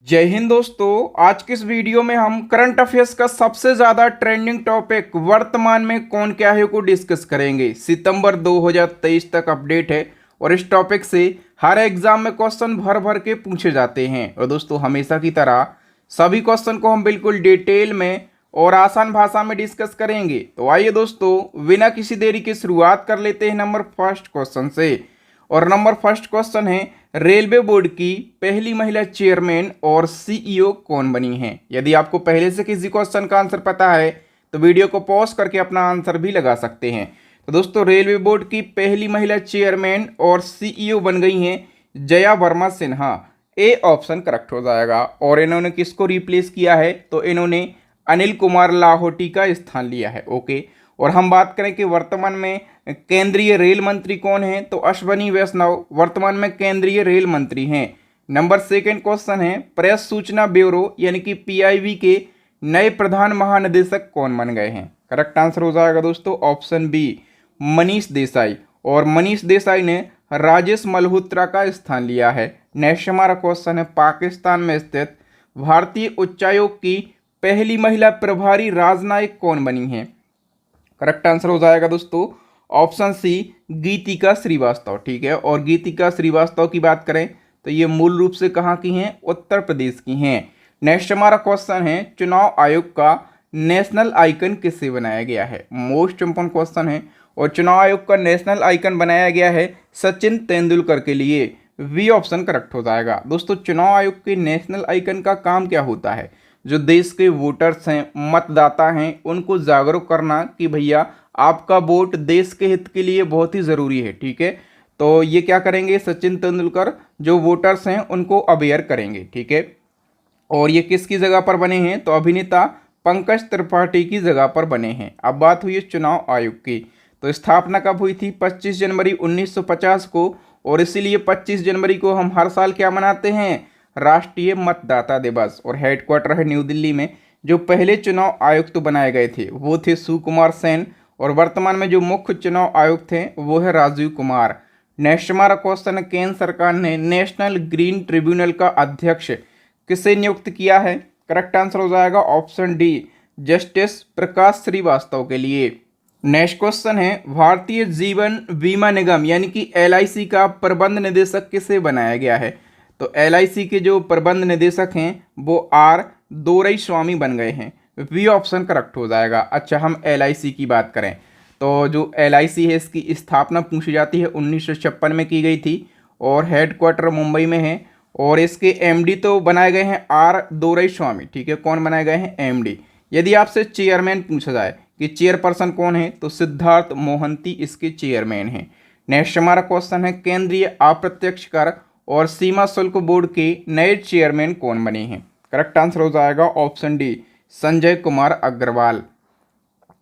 जय हिंद दोस्तों। आज के इस वीडियो में हम करंट अफेयर्स का सबसे ज्यादा ट्रेंडिंग टॉपिक वर्तमान में कौन क्या है को डिस्कस करेंगे। सितंबर 2023 तक अपडेट है और इस टॉपिक से हर एग्जाम में क्वेश्चन भर भर के पूछे जाते हैं। और दोस्तों हमेशा की तरह सभी क्वेश्चन को हम बिल्कुल डिटेल में और आसान भाषा में डिस्कस करेंगे। तो आइए दोस्तों बिना किसी देरी के शुरुआत कर लेते हैं नंबर फर्स्ट क्वेश्चन से। और नंबर फर्स्ट क्वेश्चन है, रेलवे बोर्ड की पहली महिला चेयरमैन और सीईओ कौन बनी हैं। यदि आपको पहले से किसी क्वेश्चन का आंसर पता है तो वीडियो को पॉज करके अपना आंसर भी लगा सकते हैं। तो दोस्तों रेलवे बोर्ड की पहली महिला चेयरमैन और सीईओ बन गई हैं जया वर्मा सिन्हा। ए ऑप्शन करेक्ट हो जाएगा। और इन्होंने किसको रिप्लेस किया है तो इन्होंने अनिल कुमार लाहोटी का स्थान लिया है। ओके। और हम बात करें कि वर्तमान में केंद्रीय रेल मंत्री कौन है तो अश्वनी वैष्णव वर्तमान में केंद्रीय रेल मंत्री हैं। नंबर सेकंड क्वेश्चन है, प्रेस सूचना ब्यूरो यानी कि पीआईबी के नए प्रधान महानिदेशक कौन बन गए हैं। करेक्ट आंसर हो जाएगा दोस्तों ऑप्शन बी, मनीष देसाई। और मनीष देसाई ने राजेश मल्होत्रा का स्थान लिया है। नेक्स्ट हमारा क्वेश्चन है, पाकिस्तान में स्थित भारतीय उच्चायोग की पहली महिला प्रभारी राजनायिक कौन बनी है। करेक्ट आंसर हो जाएगा दोस्तों ऑप्शन सी, गीतिका श्रीवास्तव। ठीक है। और गीतिका श्रीवास्तव की बात करें तो ये मूल रूप से कहाँ की हैं, उत्तर प्रदेश की हैं। नेक्स्ट हमारा क्वेश्चन है, चुनाव आयोग का नेशनल आइकन किससे बनाया गया है। मोस्ट इंपोर्टेंट क्वेश्चन है। और चुनाव आयोग का नेशनल आइकन बनाया गया है सचिन तेंदुलकर के लिए। वी ऑप्शन करेक्ट हो जाएगा। दोस्तों चुनाव आयोग के नेशनल आइकन का काम क्या होता है, जो देश के वोटर्स हैं, मतदाता हैं, उनको जागरूक करना कि भैया आपका वोट देश के हित के लिए बहुत ही ज़रूरी है। ठीक है। तो ये क्या करेंगे, सचिन तेंदुलकर जो वोटर्स हैं उनको अवेयर करेंगे। ठीक है। और ये किसकी जगह पर बने हैं तो अभिनेता पंकज त्रिपाठी की जगह पर बने हैं। अब बात हुई है चुनाव आयोग की, तो स्थापना कब हुई थी, 25 जनवरी 1950 को। और इसीलिए 25 जनवरी को हम हर साल क्या मनाते हैं, राष्ट्रीय मतदाता दिवस। और हेडक्वार्टर है न्यू दिल्ली में। जो पहले चुनाव आयुक्त बनाए गए थे वो थे सुकुमार सेन। और वर्तमान में जो मुख्य चुनाव आयुक्त थे वो है राजीव कुमार। नेक्स्ट हमारा क्वेश्चन है, केंद्र सरकार ने नेशनल ग्रीन ट्रिब्यूनल का अध्यक्ष किसे नियुक्त किया है। करेक्ट आंसर हो जाएगा ऑप्शन डी, जस्टिस प्रकाश श्रीवास्तव के लिए। नेक्स्ट क्वेश्चन है, भारतीय जीवन बीमा निगम यानी कि एलआईसी का प्रबंध निदेशक किसे बनाया गया है। तो एलआईसी के जो प्रबंध निदेशक हैं वो आर दोरईस्वामी बन गए हैं। वी ऑप्शन करेक्ट हो जाएगा। अच्छा, हम एलआईसी की बात करें तो जो एलआईसी है इसकी स्थापना पूछी जाती है 1956 में की गई थी और हेडक्वार्टर मुंबई में है। और इसके एमडी तो बनाए गए हैं आर दोरईस्वामी। ठीक है। कौन बनाए गए हैं, एमडी। यदि आपसे चेयरमैन पूछा जाए कि चेयरपर्सन कौन है तो सिद्धार्थ मोहंती इसके चेयरमैन हैं। नेक्स्ट हमारा क्वेश्चन है, केंद्रीय अप्रत्यक्ष कर और सीमा शुल्क बोर्ड के नए चेयरमैन कौन बने हैं। करेक्ट आंसर हो जाएगा option D, Sanjay Kumar Agarwal.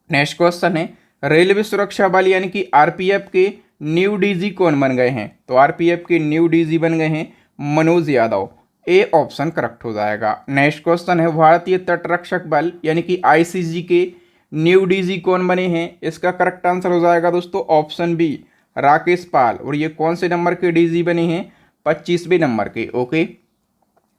Next question है, रेलवे सुरक्षा बल यानी कि आरपीएफ के न्यू डीजी कौन बन गए हैं। तो आरपीएफ के न्यू डीजी बन गए हैं मनोज यादव। ए ऑप्शन करेक्ट हो जाएगा। नेक्स्ट क्वेश्चन है, भारतीय तटरक्षक बल यानी कि आईसीजी के न्यू डीजी कौन बने हैं। इसका करेक्ट आंसर हो जाएगा दोस्तों ऑप्शन बी, राकेश पाल। और ये कौन से नंबर के डीजी बने हैं, 25वें नंबर के। ओके।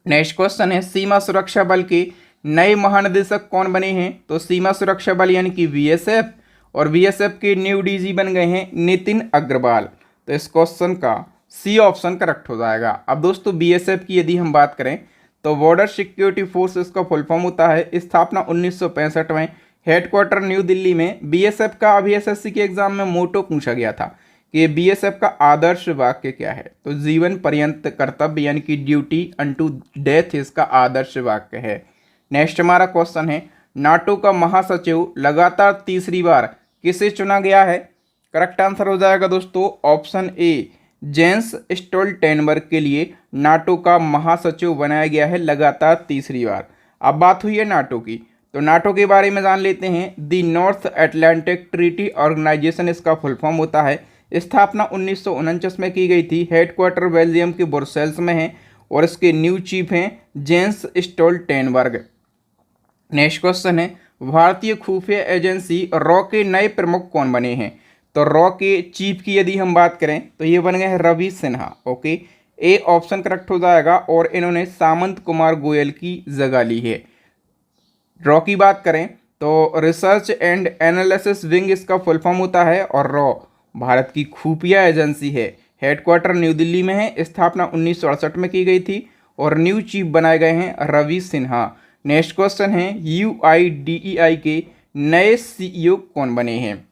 नेक्स्ट क्वेश्चन है, सीमा सुरक्षा बल के नए महानिदेशक कौन बने हैं। तो सीमा सुरक्षा बल यानी कि बीएसएफ। और बीएसएफ के न्यू डीजी बन गए हैं नितिन अग्रवाल। तो इस क्वेश्चन का सी ऑप्शन करेक्ट हो जाएगा। अब दोस्तों बीएसएफ की यदि हम बात करें तो बॉर्डर सिक्योरिटी फोर्स इसका फुल फॉर्म होता है। स्थापना 1965 में, हेडक्वार्टर न्यू दिल्ली में। बीएसएफ का अभी एसएससी के एग्जाम में मोटो पूछा गया था कि बीएसएफ का आदर्श वाक्य क्या है। तो जीवन पर्यंत कर्तव्य यानी कि ड्यूटी अनटू डेथ इसका आदर्श वाक्य है। नेक्स्ट हमारा क्वेश्चन है, नाटो का महासचिव लगातार तीसरी बार किसे चुना गया है। करेक्ट आंसर हो जाएगा दोस्तों ऑप्शन ए, जेंस स्टोल्टेनबर्ग के लिए नाटो का महासचिव बनाया गया है लगातार तीसरी बार। अब बात हुई है नाटो की, तो नाटो के बारे में जान लेते हैं। The north Atlantic treaty organisation इसका फुल फॉर्म होता है। स्थापना 1949 में की गई थी। हेडक्वार्टर बेल्जियम के ब्रुसेल्स में है और इसके न्यू चीफ हैं जेंस स्टोल्टेनबर्ग। नेक्स्ट क्वेश्चन है, भारतीय खुफिया एजेंसी रॉ के नए प्रमुख कौन बने हैं। तो रॉ के चीफ की यदि हम बात करें तो ये बन गए हैं Ravi Sinha. Okay. A option correct हो जाएगा और इन्होंने सामंत कुमार गोयल की जगह ली है। रॉ की बात करें तो रिसर्च एंड एनालिसिस विंग इसका फुल फॉर्म होता है और रॉ भारत की खुफिया एजेंसी है। हेडक्वार्टर न्यू दिल्ली में है, स्थापना 1968 में की गई थी और न्यू चीफ बनाए गए हैं रवि सिन्हा। नेक्स्ट क्वेश्चन है UIDEI के नए CEO कौन बने हैं?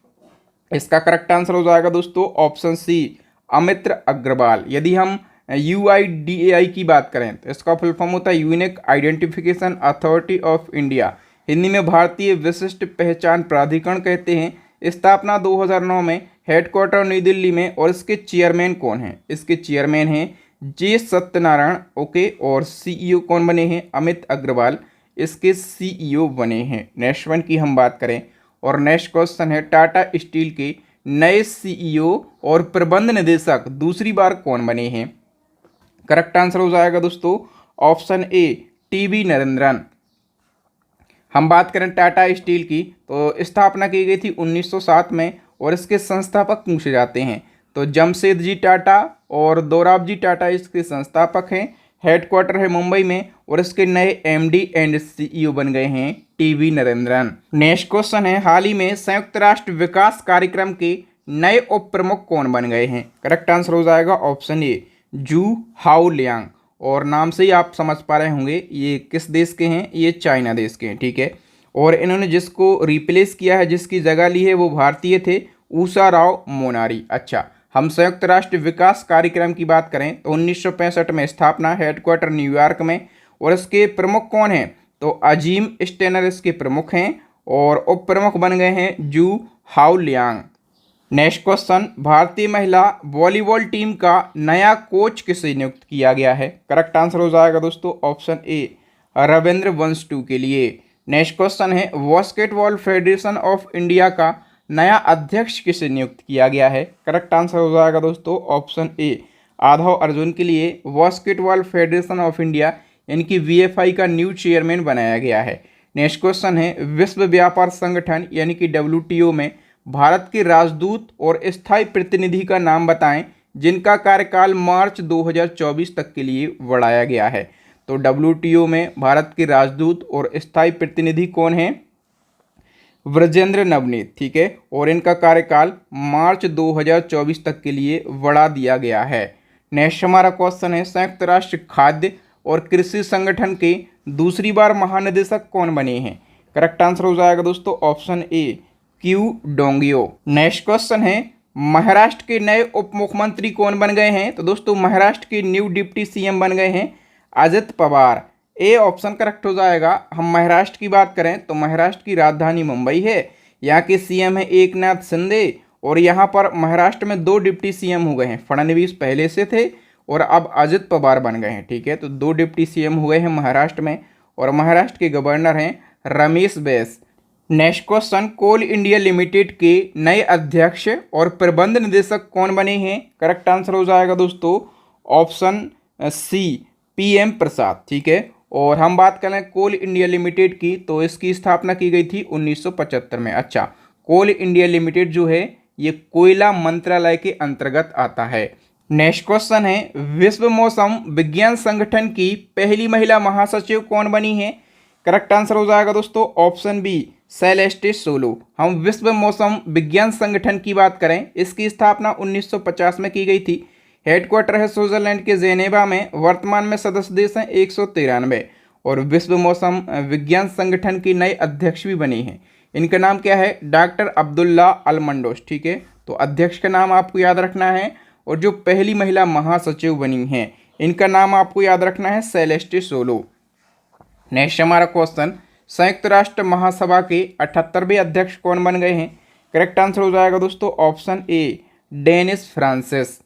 इसका करेक्ट आंसर हो जाएगा दोस्तों ऑप्शन सी अमित्र अग्रवाल। यदि हम UIDAI की बात करें तो इसका फुल फॉर्म होता है unique identification authority of India, Hindi में भारतीय विशिष्ट पहचान प्राधिकरण कहते हैं। स्थापना 2009 में, हेडक्वार्टर नई दिल्ली में और इसके चेयरमैन कौन हैं? इसके चेयरमैन हैं जे सत्यनारायण, ओके। और CEO कौन बने हैं? अमित अग्रवाल इसके CEO बने हैं। नेक्स्ट वन की हम बात करें और नेक्स्ट क्वेश्चन है टाटा स्टील के नए CEO और प्रबंध निदेशक दूसरी बार कौन बने हैं? करेक्ट आंसर हो जाएगा दोस्तों ऑप्शन ए TB नरेंद्रन। हम बात करें टाटा स्टील की तो स्थापना की गई थी 1907 में और इसके संस्थापक पूछे जाते हैं तो जमशेदजी टाटा और दोराबजी टाटा इसके संस्थापक हैं। हेडक्वार्टर है मुंबई में और इसके नए MD एंड CEO बन गए हैं TB नरेंद्रन। नेक्स्ट क्वेश्चन है हाल ही में संयुक्त राष्ट्र विकास कार्यक्रम के नए उप प्रमुख कौन बन गए हैं? करेक्ट आंसर हो जाएगा ऑप्शन ए जू हाओलियांग। और नाम से ही आप समझ पा रहे होंगे ये किस देश के हैं, ये चाइना देश के हैं, ठीक है। और इन्होंने जिसको रिप्लेस किया है, जिसकी जगह ली है वो भारतीय थे, उषा राव मोनारी। अच्छा, हम संयुक्त राष्ट्र विकास कार्यक्रम की बात करें तो 1965 में स्थापना, हेडक्वार्टर न्यूयॉर्क में और इसके प्रमुख कौन हैं? तो अजीम स्टेनर इसके प्रमुख हैं और उप प्रमुख बन गए हैं जू हाओलियांग। नेक्स्ट क्वेश्चन भारतीय महिला वॉलीबॉल टीम का नया कोच किसे नियुक्त किया गया है? करेक्ट आंसर हो जाएगा दोस्तों ऑप्शन ए रविंद्र वंशटू के लिए। नेक्स्ट क्वेश्चन है बास्केटबॉल फेडरेशन ऑफ इंडिया का नया अध्यक्ष किसे नियुक्त किया गया है? करेक्ट आंसर हो जाएगा दोस्तों ऑप्शन ए आधव अर्जुन के लिए। बास्केटबॉल फेडरेशन ऑफ इंडिया इनकी VFI का न्यू चेयरमैन बनाया गया है। नेक्स्ट क्वेश्चन है विश्व व्यापार संगठन यानी कि WTO में भारत के राजदूत और स्थायी प्रतिनिधि का नाम बताएं जिनका कार्यकाल मार्च 2024 तक के लिए बढ़ाया गया है। तो WTO में भारत के राजदूत और स्थायी प्रतिनिधि कौन हैं? व्रजेंद्र नवनीत, ठीक है। और इनका कार्यकाल मार्च 2024 तक के लिए बढ़ा दिया गया है। नेक्स्ट हमारा क्वेश्चन है संयुक्त राष्ट्र खाद्य और कृषि संगठन के दूसरी बार महानिदेशक कौन बने हैं? करेक्ट आंसर हो जाएगा दोस्तों ऑप्शन ए क्यू डोंगियो। नेक्स्ट क्वेश्चन है महाराष्ट्र के नए उप मुख्यमंत्री कौन बन गए हैं? तो दोस्तों महाराष्ट्र के न्यू डिप्टी CM बन गए हैं अजित पवार। ए ऑप्शन करेक्ट हो जाएगा। हम महाराष्ट्र की बात करें तो महाराष्ट्र की राजधानी मुंबई है, यहाँ के CM है एकनाथ शिंदे और यहाँ पर महाराष्ट्र में 2 डिप्टी CM हो गए हैं। फडणवीस पहले से थे और अब अजित पवार बन गए हैं, ठीक है। तो 2 डिप्टी CM हुए हैं महाराष्ट्र में और महाराष्ट्र के गवर्नर हैं रमेश बैस। नेक्स्ट क्वेश्चन कोल इंडिया लिमिटेड के नए अध्यक्ष और प्रबंध निदेशक कौन बने हैं? करेक्ट आंसर हो जाएगा दोस्तों ऑप्शन सी PM प्रसाद, ठीक है। और हम बात करें कोल इंडिया लिमिटेड की तो इसकी स्थापना की गई थी 1975 में। अच्छा, कोल इंडिया लिमिटेड जो है ये कोयला मंत्रालय के अंतर्गत आता है। नेक्स्ट क्वेश्चन है विश्व मौसम विज्ञान संगठन की पहली महिला महासचिव कौन बनी है? करेक्ट आंसर हो जाएगा दोस्तों ऑप्शन बी सेलेस्टे सोलो। हम विश्व मौसम विज्ञान संगठन की बात करें, इसकी स्थापना 1950 में की गई थी। हेडक्वार्टर है स्विट्जरलैंड के जेनेवा में। वर्तमान में सदस्य देश हैं 193 और विश्व मौसम विज्ञान संगठन की नए अध्यक्ष भी बनी हैं। इनका नाम क्या है? डॉक्टर अब्दुल्ला अलमंडोस, ठीक है। तो अध्यक्ष का नाम आपको याद रखना है और जो पहली महिला महासचिव बनी हैं इनका नाम आपको याद रखना है सेलेस्टे सोलो। नेक्स्ट हमारा क्वेश्चन संयुक्त राष्ट्र महासभा के 78वें अध्यक्ष कौन बन गए हैं? करेक्ट आंसर हो जाएगा दोस्तों option A Dennis Francis.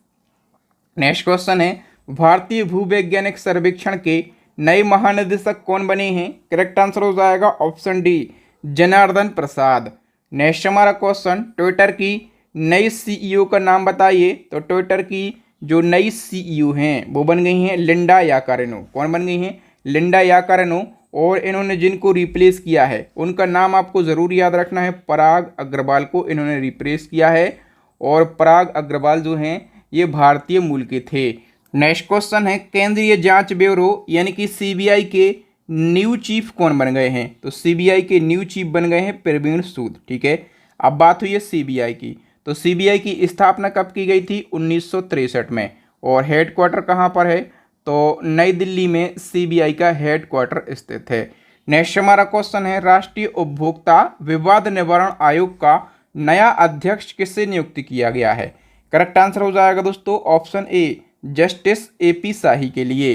Next question है भारतीय भूवैज्ञानिक सर्वेक्षण के नए महानिदेशक कौन बने हैं? करेक्ट आंसर हो जाएगा ऑप्शन डी जनार्दन प्रसाद। नेक्स्ट हमारा क्वेश्चन ट्विटर की नई CEO का नाम बताइए। तो ट्विटर की जो नई CEO हैं वो बन गई हैं लिंडा याकारिनो। कौन बन गई हैं? Linda Yaccarino. और इन्होंने जिनको रिप्लेस किया है उनका नाम आपको ज़रूर याद रखना है, पराग अग्रवाल को इन्होंने रिप्लेस किया है। और पराग अग्रवाल जो हैं ये भारतीय मूल के थे। नेक्स्ट क्वेश्चन है केंद्रीय जांच ब्यूरो यानी कि सीबीआई के न्यू चीफ कौन बन गए हैं? तो सीबीआई के न्यू चीफ बन गए हैं प्रवीण सूद। ठीक है, अब बात हुई है सीबीआई की, तो सीबीआई की स्थापना कब की गई थी? 1963 में। और हेडक्वार्टर कहाँ पर है? तो नई दिल्ली में सीबीआई का हेडक्वार्टर स्थित है। नेक्स्ट हमारा क्वेश्चन है राष्ट्रीय उपभोक्ता विवाद निवारण आयोग का नया अध्यक्ष किससे नियुक्त किया गया है? करेक्ट आंसर हो जाएगा दोस्तों ऑप्शन ए जस्टिस एपी शाही के लिए।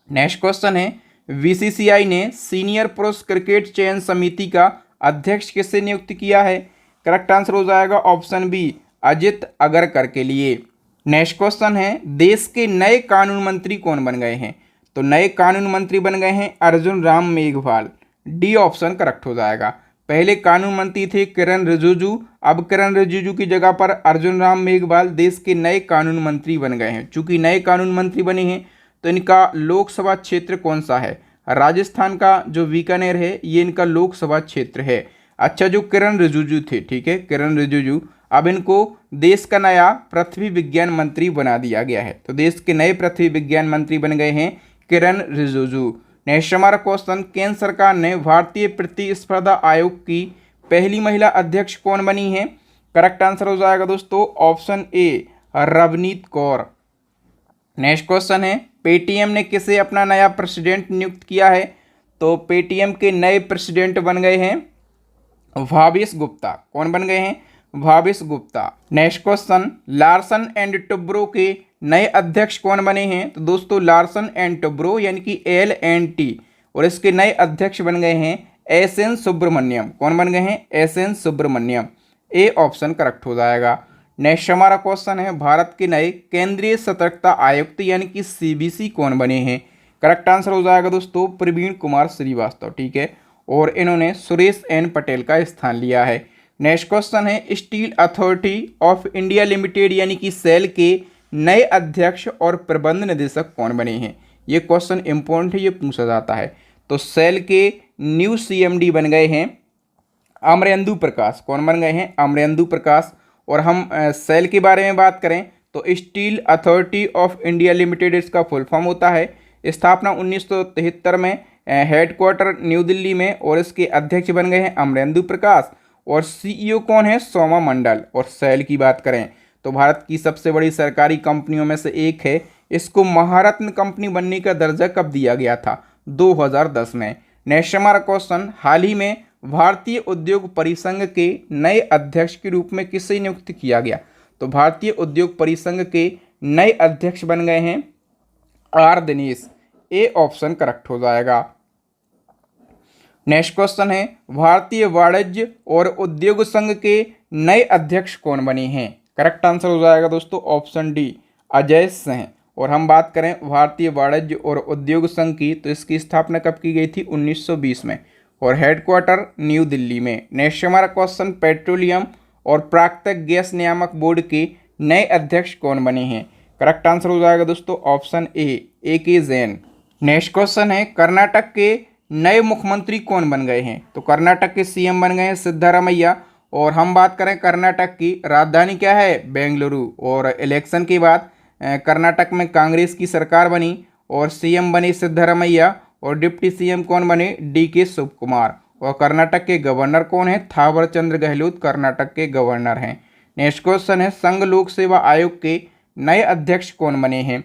नेक्स्ट क्वेश्चन है बीसीसीआई ने सीनियर पुरुष क्रिकेट चयन समिति का अध्यक्ष किससे नियुक्त किया है? करेक्ट आंसर हो जाएगा ऑप्शन बी अजित अगरकर के लिए। नेक्स्ट क्वेश्चन है देश के नए कानून मंत्री कौन बन गए हैं? तो नए कानून मंत्री बन गए हैं Arjun Ram Meghwal. D option correct हो जाएगा। पहले कानून मंत्री थे किरण रिजिजू, अब किरण रिजिजू की जगह पर अर्जुन राम मेघवाल देश के नए कानून मंत्री बन गए हैं। चूंकि नए कानून मंत्री बने हैं तो इनका लोकसभा क्षेत्र कौन सा है? राजस्थान का जो बीकानेर है ये इनका लोकसभा क्षेत्र है। अच्छा, जो किरण रिजिजू थे, ठीक है, किरण रिजिजू, अब इनको देश का नया पृथ्वी विज्ञान मंत्री बना दिया गया है। तो देश के नए पृथ्वी विज्ञान मंत्री बन गए हैं किरण रिजिजू। नेक्स्ट हमारा क्वेश्चन केंद्र सरकार ने भारतीय प्रतिस्पर्धा आयोग की पहली महिला अध्यक्ष कौन बनी है? करेक्ट आंसर हो जाएगा दोस्तों ऑप्शन ए रवनीत कौर। नेक्स्ट क्वेश्चन है पेटीएम ने किसे अपना नया प्रेसिडेंट नियुक्त किया है? तो पेटीएम के नए प्रेसिडेंट बन गए हैं भावेश गुप्ता। कौन बन गए हैं? Bhavesh Gupta. Next question Larsen and Toubro के नए अध्यक्ष कौन बने हैं? तो दोस्तों लार्सन एंड टुब्रो यानी कि LNT, और इसके नए अध्यक्ष बन गए हैं SN सुब्रमण्यम। कौन बन गए हैं? SN Subramaniam. A option correct हो जाएगा। नेक्स्ट हमारा क्वेश्चन है भारत के नए केंद्रीय सतर्कता आयुक्त यानी कि CBC कौन बने हैं? करेक्ट आंसर हो जाएगा दोस्तों प्रवीण कुमार श्रीवास्तव। ठीक है, और इन्होंने सुरेश N पटेल का स्थान लिया है। नेक्स्ट क्वेश्चन है steel authority of India limited यानी कि सेल के नए अध्यक्ष और प्रबंध निदेशक कौन बने हैं? ये क्वेश्चन इंपॉर्टेंट है, ये पूछा जाता है। तो सेल के न्यू CMD बन गए हैं अमरेंदु प्रकाश। कौन बन गए हैं? अमरेंदु प्रकाश। और हम सेल के बारे में बात करें तो steel authority of India limited इसका फुल फॉर्म होता है। स्थापना 1973 में, हेडक्वार्टर न्यू दिल्ली में, और इसके अध्यक्ष बन गए हैं अमरेंदु प्रकाश। और CEO कौन है? सोमा मंडल। और सेल की बात करें तो भारत की सबसे बड़ी सरकारी कंपनियों में से एक है। इसको महारत्न कंपनी बनने का दर्जा कब दिया गया था? 2010 में। नेक्स्ट हमारा क्वेश्चन हाल ही में भारतीय उद्योग परिसंघ के नए अध्यक्ष के रूप में किसे नियुक्त किया गया? तो भारतीय उद्योग परिसंघ के नए अध्यक्ष बन गए हैं R दिनेश। ए ऑप्शन करेक्ट हो जाएगा। नेक्स्ट क्वेश्चन है भारतीय वाणिज्य और उद्योग संघ के नए अध्यक्ष कौन बने हैं? करेक्ट आंसर हो जाएगा दोस्तों ऑप्शन डी अजय सिंह। और हम बात करें भारतीय वाणिज्य और उद्योग संघ की तो इसकी स्थापना कब की गई थी? 1920 में, और हेडक्वार्टर न्यू दिल्ली में। नेक्स्ट हमारा क्वेश्चन पेट्रोलियम और प्राकृतिक गैस नियामक बोर्ड के नए अध्यक्ष कौन बने हैं? करेक्ट आंसर हो जाएगा दोस्तों ऑप्शन ए के जैन। नेक्स्ट क्वेश्चन है कर्नाटक के नए मुख्यमंत्री कौन बन गए हैं? तो कर्नाटक के CM बन गए हैं सिद्धारमैया। और हम बात करें कर्नाटक की राजधानी क्या है? बेंगलुरु। और इलेक्शन के बाद कर्नाटक में कांग्रेस की सरकार बनी और CM बने सिद्धारमैया और डिप्टी CM कौन बने? DK शिव कुमार। और कर्नाटक के गवर्नर कौन है? थावर चंद्र गहलोत कर्नाटक के गवर्नर हैं। नेक्स्ट क्वेश्चन है संघ लोक सेवा आयोग के नए अध्यक्ष कौन बने हैं?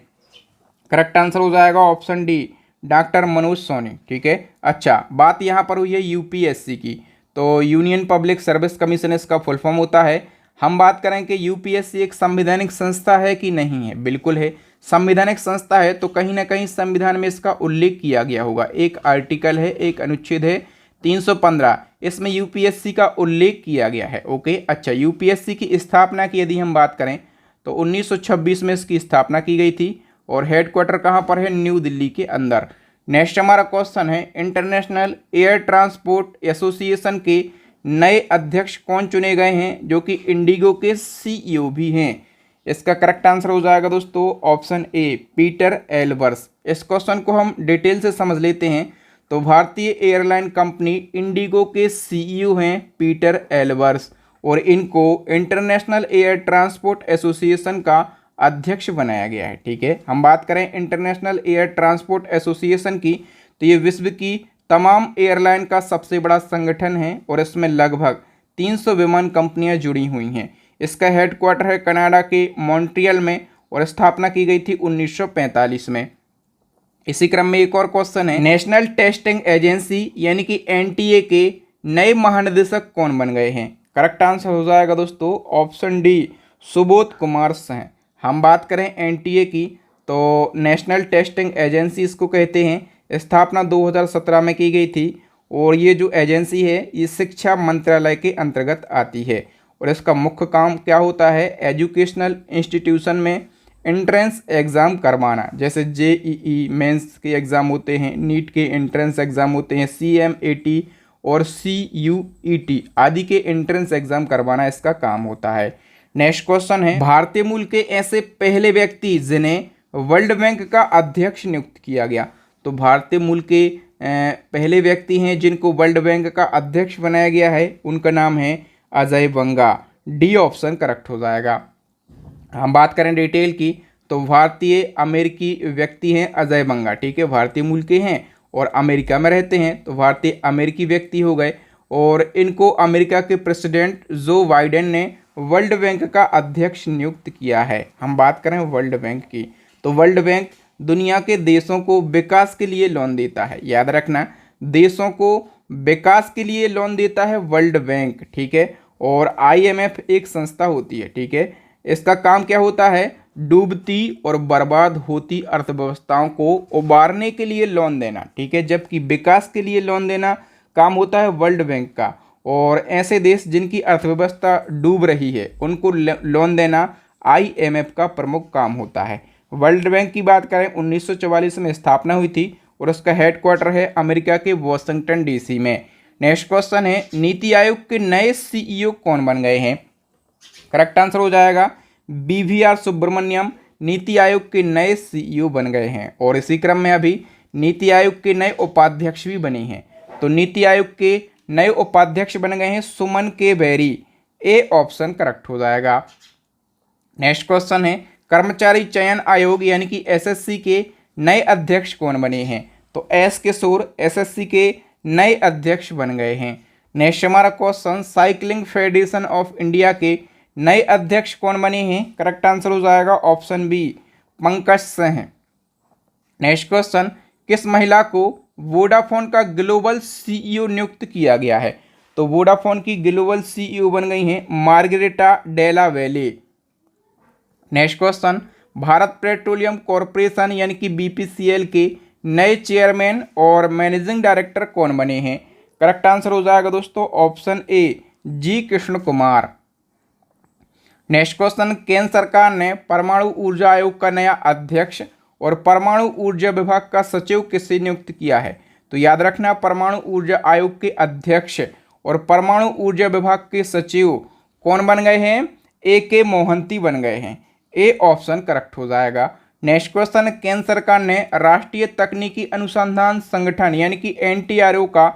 करेक्ट आंसर हो जाएगा option D doctor Manoj Soni. ठीक है, अच्छा, बात यहाँ पर हुई है UPSC की, तो यूनियन पब्लिक सर्विस कमीशन इसका फुल फॉर्म होता है। हम बात करें कि UPSC एक संवैधानिक संस्था है कि नहीं है? बिल्कुल है, संवैधानिक संस्था है। तो कहीं ना कहीं संविधान में इसका उल्लेख किया गया होगा। एक आर्टिकल है, एक अनुच्छेद है 315, इसमें UPSC का उल्लेख किया गया है। ओके, अच्छा, UPSC की स्थापना की यदि हम बात करें तो 1926 में इसकी स्थापना की गई थी और हेडक्वार्टर कहाँ पर है? न्यू दिल्ली के अंदर। नेक्स्ट हमारा क्वेश्चन है इंटरनेशनल एयर ट्रांसपोर्ट एसोसिएशन के नए अध्यक्ष कौन चुने गए हैं जो कि इंडिगो के CEO भी हैं? इसका करेक्ट आंसर हो जाएगा दोस्तों ऑप्शन ए पीटर एल्बर्स। इस क्वेश्चन को हम डिटेल से समझ लेते हैं। तो भारतीय एयरलाइन कंपनी इंडिगो के CEO हैं पीटर एल्बर्स और इनको इंटरनेशनल एयर ट्रांसपोर्ट एसोसिएशन का अध्यक्ष बनाया गया है। ठीक है, हम बात करें इंटरनेशनल एयर ट्रांसपोर्ट एसोसिएशन की, तो ये विश्व की तमाम एयरलाइन का सबसे बड़ा संगठन है और इसमें लगभग 300 विमान कंपनियां जुड़ी हुई हैं। इसका हेडक्वार्टर है कनाडा के मॉन्ट्रियल में और स्थापना की गई थी 1945 में। इसी क्रम में एक और क्वेश्चन है, नेशनल टेस्टिंग एजेंसी यानी कि एनटीए के नए महानिदेशक कौन बन गए हैं? करेक्ट आंसर हो जाएगा दोस्तों ऑप्शन डी, सुबोध कुमार सिंह। हम बात करें एनटीए की, तो नेशनल टेस्टिंग एजेंसी इसको कहते हैं। स्थापना 2017 में की गई थी और ये जो एजेंसी है ये शिक्षा मंत्रालय के अंतर्गत आती है और इसका मुख्य काम क्या होता है? एजुकेशनल इंस्टीट्यूशन में एंट्रेंस एग्ज़ाम करवाना, जैसे जेईई मेंस के एग्ज़ाम होते हैं, नीट के एंट्रेंस एग्ज़ाम होते हैं, सीएमएटी और सीयूईटी आदि के एंट्रेंस एग्ज़ाम करवाना इसका काम होता है। नेक्स्ट क्वेश्चन है, भारतीय मूल के ऐसे पहले व्यक्ति जिन्हें वर्ल्ड बैंक का अध्यक्ष नियुक्त किया गया। तो भारतीय मूल के पहले व्यक्ति हैं जिनको वर्ल्ड बैंक का अध्यक्ष बनाया गया है, उनका नाम है अजय बंगा। डी ऑप्शन करेक्ट हो जाएगा। हम बात करें डिटेल की, तो भारतीय अमेरिकी व्यक्ति हैं अजय बंगा। ठीक है, भारतीय मूल के हैं और अमेरिका में रहते हैं, तो भारतीय अमेरिकी व्यक्ति हो गए और इनको अमेरिका के प्रेसिडेंट जो बाइडेन ने वर्ल्ड बैंक का अध्यक्ष नियुक्त किया है। हम बात करें वर्ल्ड बैंक की, तो वर्ल्ड बैंक दुनिया के देशों को विकास के लिए लोन देता है। याद रखना, देशों को विकास के लिए लोन देता है वर्ल्ड बैंक। ठीक है, और आईएमएफ एक संस्था होती है। ठीक है, इसका काम क्या होता है? डूबती और बर्बाद होती अर्थव्यवस्थाओं को उबारने के लिए लोन देना। ठीक है, जबकि विकास के लिए लोन देना काम होता है वर्ल्ड बैंक का, और ऐसे देश जिनकी अर्थव्यवस्था डूब रही है उनको लोन देना आईएमएफ का प्रमुख काम होता है। वर्ल्ड बैंक की बात करें 1944 में स्थापना हुई थी और उसका हेडक्वार्टर है अमेरिका के वॉशिंगटन डीसी में। नेक्स्ट क्वेश्चन है, नीति आयोग के नए सीईओ कौन बन गए हैं? करेक्ट आंसर हो जाएगा बीवीआर सुब्रमण्यम नीति आयोग के नए सीईओ बन गए हैं और इसी क्रम में अभी नीति आयोग के नए उपाध्यक्ष भी बने हैं। तो नीति आयोग के नए उपाध्यक्ष बन गए हैं सुमन के बेरी। ए ऑप्शन करेक्ट हो जाएगा। नेक्स्ट क्वेश्चन है, कर्मचारी चयन आयोग यानी कि एसएससी के नए अध्यक्ष कौन बने हैं? तो एस किशोर एसएससी के नए अध्यक्ष बन गए हैं। नेक्स्ट हमारा question, cycling federation of India के नए अध्यक्ष कौन बने हैं? करेक्ट आंसर हो जाएगा option B, Pankaj Singh. Next question, किस महिला को वोडाफोन का ग्लोबल सीईओ नियुक्त किया गया है? तो वोडाफोन की ग्लोबल सीईओ बन गई हैं Margherita Della Valle. Next question, Bharat Petroleum Corporation यानी कि बीपीसीएल के नए चेयरमैन और मैनेजिंग डायरेक्टर कौन बने हैं? करेक्ट आंसर हो जाएगा दोस्तों option A, G Krishna Kumar. Next question, केंद्र सरकार ने परमाणु ऊर्जा आयोग का नया अध्यक्ष और परमाणु ऊर्जा विभाग का सचिव किसे नियुक्त किया है? तो याद रखना, परमाणु ऊर्जा आयोग के अध्यक्ष और परमाणु ऊर्जा विभाग के सचिव कौन बन गए हैं? ए के मोहंती बन गए हैं। ए ऑप्शन करेक्ट हो जाएगा। नेक्स्ट क्वेश्चन, केंद्र सरकार ने राष्ट्रीय तकनीकी अनुसंधान संगठन यानी कि एनटीआरओ का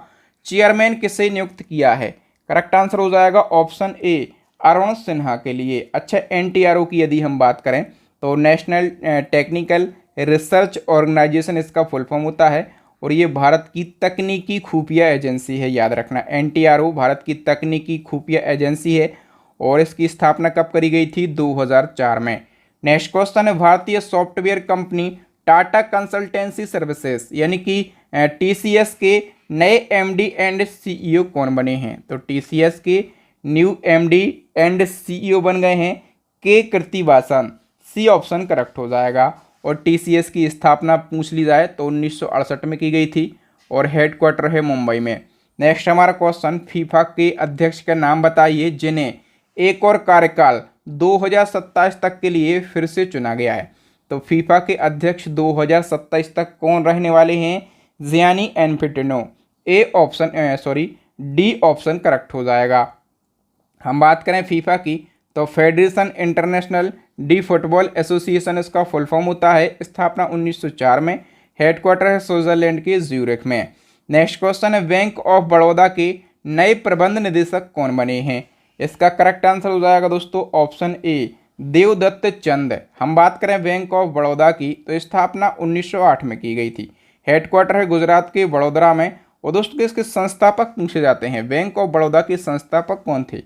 चेयरमैन किसे नियुक्त किया है? करेक्ट आंसर हो जाएगा ऑप्शन ए, अरुण सिन्हा के लिए। अच्छा, एनटीआरओ की यदि हम बात करें तो नेशनल टेक्निकल रिसर्च ऑर्गेनाइजेशन इसका फुल फॉर्म होता है और ये भारत की तकनीकी खुफिया एजेंसी है। याद रखना, एनटीआरओ भारत की तकनीकी खुफिया एजेंसी है और इसकी स्थापना कब करी गई थी? 2004 में। नेक्स्ट क्वेश्चन है, भारतीय software company Tata consultancy services यानी कि टीसीएस के नए एमडी एंड सीईओ कौन बने हैं? तो टीसीएस के न्यू एमडी एंड सीईओ बन गए हैं के कृतिवासन। सी ऑप्शन करेक्ट हो जाएगा। और टीसीएस की स्थापना पूछ ली जाए तो 1968 में की गई थी और हेडक्वार्टर है मुंबई में। नेक्स्ट हमारा क्वेश्चन, फीफा के अध्यक्ष का नाम बताइए जिन्हें एक और कार्यकाल 2027 तक के लिए फिर से चुना गया है। तो फीफा के अध्यक्ष 2027 तक कौन रहने वाले हैं? Gianni Infantino. A option D option correct हो जाएगा। हम बात करें फीफा की तो federation international D football association इसका फुल फॉर्म होता है। स्थापना 1904 में, हेडक्वार्टर है स्विट्जरलैंड के ज्यूरिख में। नेक्स्ट क्वेश्चन है, बैंक ऑफ बड़ौदा के नए प्रबंध निदेशक कौन बने हैं? इसका करेक्ट आंसर हो जाएगा दोस्तों ऑप्शन ए, देवदत्त चंद। हम बात करें बैंक ऑफ बड़ौदा की तो स्थापना 1908 में की गई थी। हेडक्वार्टर है गुजरात के वडोदरा में। और दोस्तों इसके संस्थापक पूछे जाते हैं। बैंक ऑफ बड़ौदा के संस्थापक कौन थे?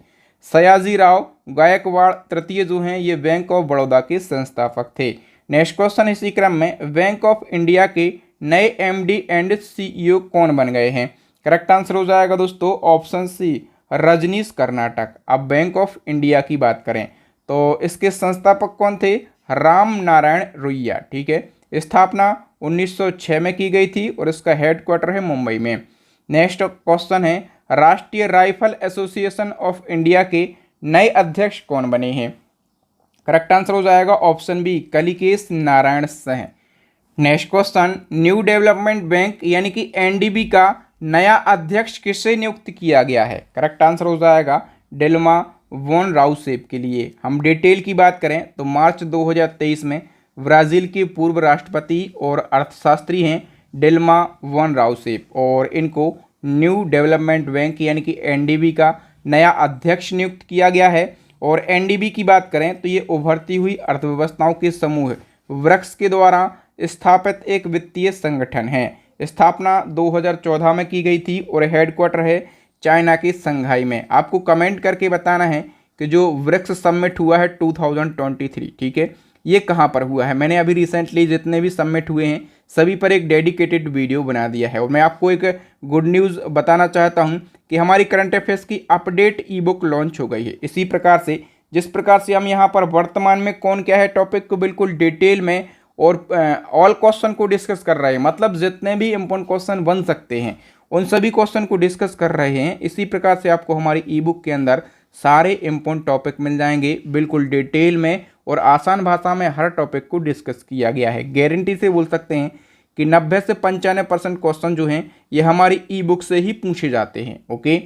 सयाजी राव गायकवाड़ तृतीय जो हैं ये बैंक ऑफ बड़ौदा के संस्थापक थे। नेक्स्ट क्वेश्चन इसी क्रम में, बैंक ऑफ इंडिया के नए एमडी एंड सीईओ कौन बन गए हैं? करेक्ट आंसर हो जाएगा दोस्तों ऑप्शन सी, रजनीश कर्नाटक। अब बैंक ऑफ इंडिया की बात करें तो इसके संस्थापक कौन थे? राम नारायण रुइया। ठीक है, स्थापना 1906 में की गई थी और इसका हेडक्वार्टर है मुंबई में। नेक्स्ट क्वेश्चन है, राष्ट्रीय राइफल एसोसिएशन ऑफ इंडिया के नए अध्यक्ष कौन बने हैं? करेक्ट आंसर हो जाएगा option B, Kalikesh Narayan Singh. Next question, New Development Bank यानी कि एनडीबी का नया अध्यक्ष किसे नियुक्त किया गया है? करेक्ट आंसर हो जाएगा डिल्मा वॉन राउसेप के लिए। हम डिटेल की बात करें तो मार्च 2023 में ब्राज़ील के पूर्व राष्ट्रपति और अर्थशास्त्री हैं डिल्मा वॉन राउसेप और इनको न्यू डेवलपमेंट बैंक यानी कि एनडीबी का नया अध्यक्ष नियुक्त किया गया है। और एनडीबी की बात करें तो ये उभरती हुई अर्थव्यवस्थाओं के समूह ब्रिक्स के द्वारा स्थापित एक वित्तीय संगठन है। स्थापना 2014 में की गई थी और हेडक्वार्टर है चाइना के संघाई में। आपको कमेंट करके बताना है कि जो ब्रिक्स समिट हुआ है 2023, ठीक है, ये कहाँ पर हुआ है। मैंने अभी रिसेंटली जितने भी समिट हुए हैं सभी पर एक डेडिकेटेड वीडियो बना दिया है। और मैं आपको एक गुड न्यूज़ बताना चाहता हूँ कि हमारी करंट अफेयर्स की अपडेट ई बुक लॉन्च हो गई है। इसी प्रकार से जिस प्रकार से हम यहाँ पर वर्तमान में कौन क्या है टॉपिक को बिल्कुल डिटेल में और ऑल क्वेश्चन को डिस्कस कर रहे हैं, मतलब जितने भी इंपॉर्टेंट क्वेश्चन बन सकते हैं उन सभी क्वेश्चन को डिस्कस कर रहे हैं। इसी प्रकार से आपको हमारी ई बुक के अंदर सारे इंपॉर्टेंट टॉपिक मिल जाएंगे बिल्कुल डिटेल में और आसान भाषा में हर टॉपिक को डिस्कस किया गया है। गारंटी से बोल सकते हैं कि 90 से 95% क्वेश्चन जो हैं ये हमारी ई बुक से ही पूछे जाते हैं। ओके,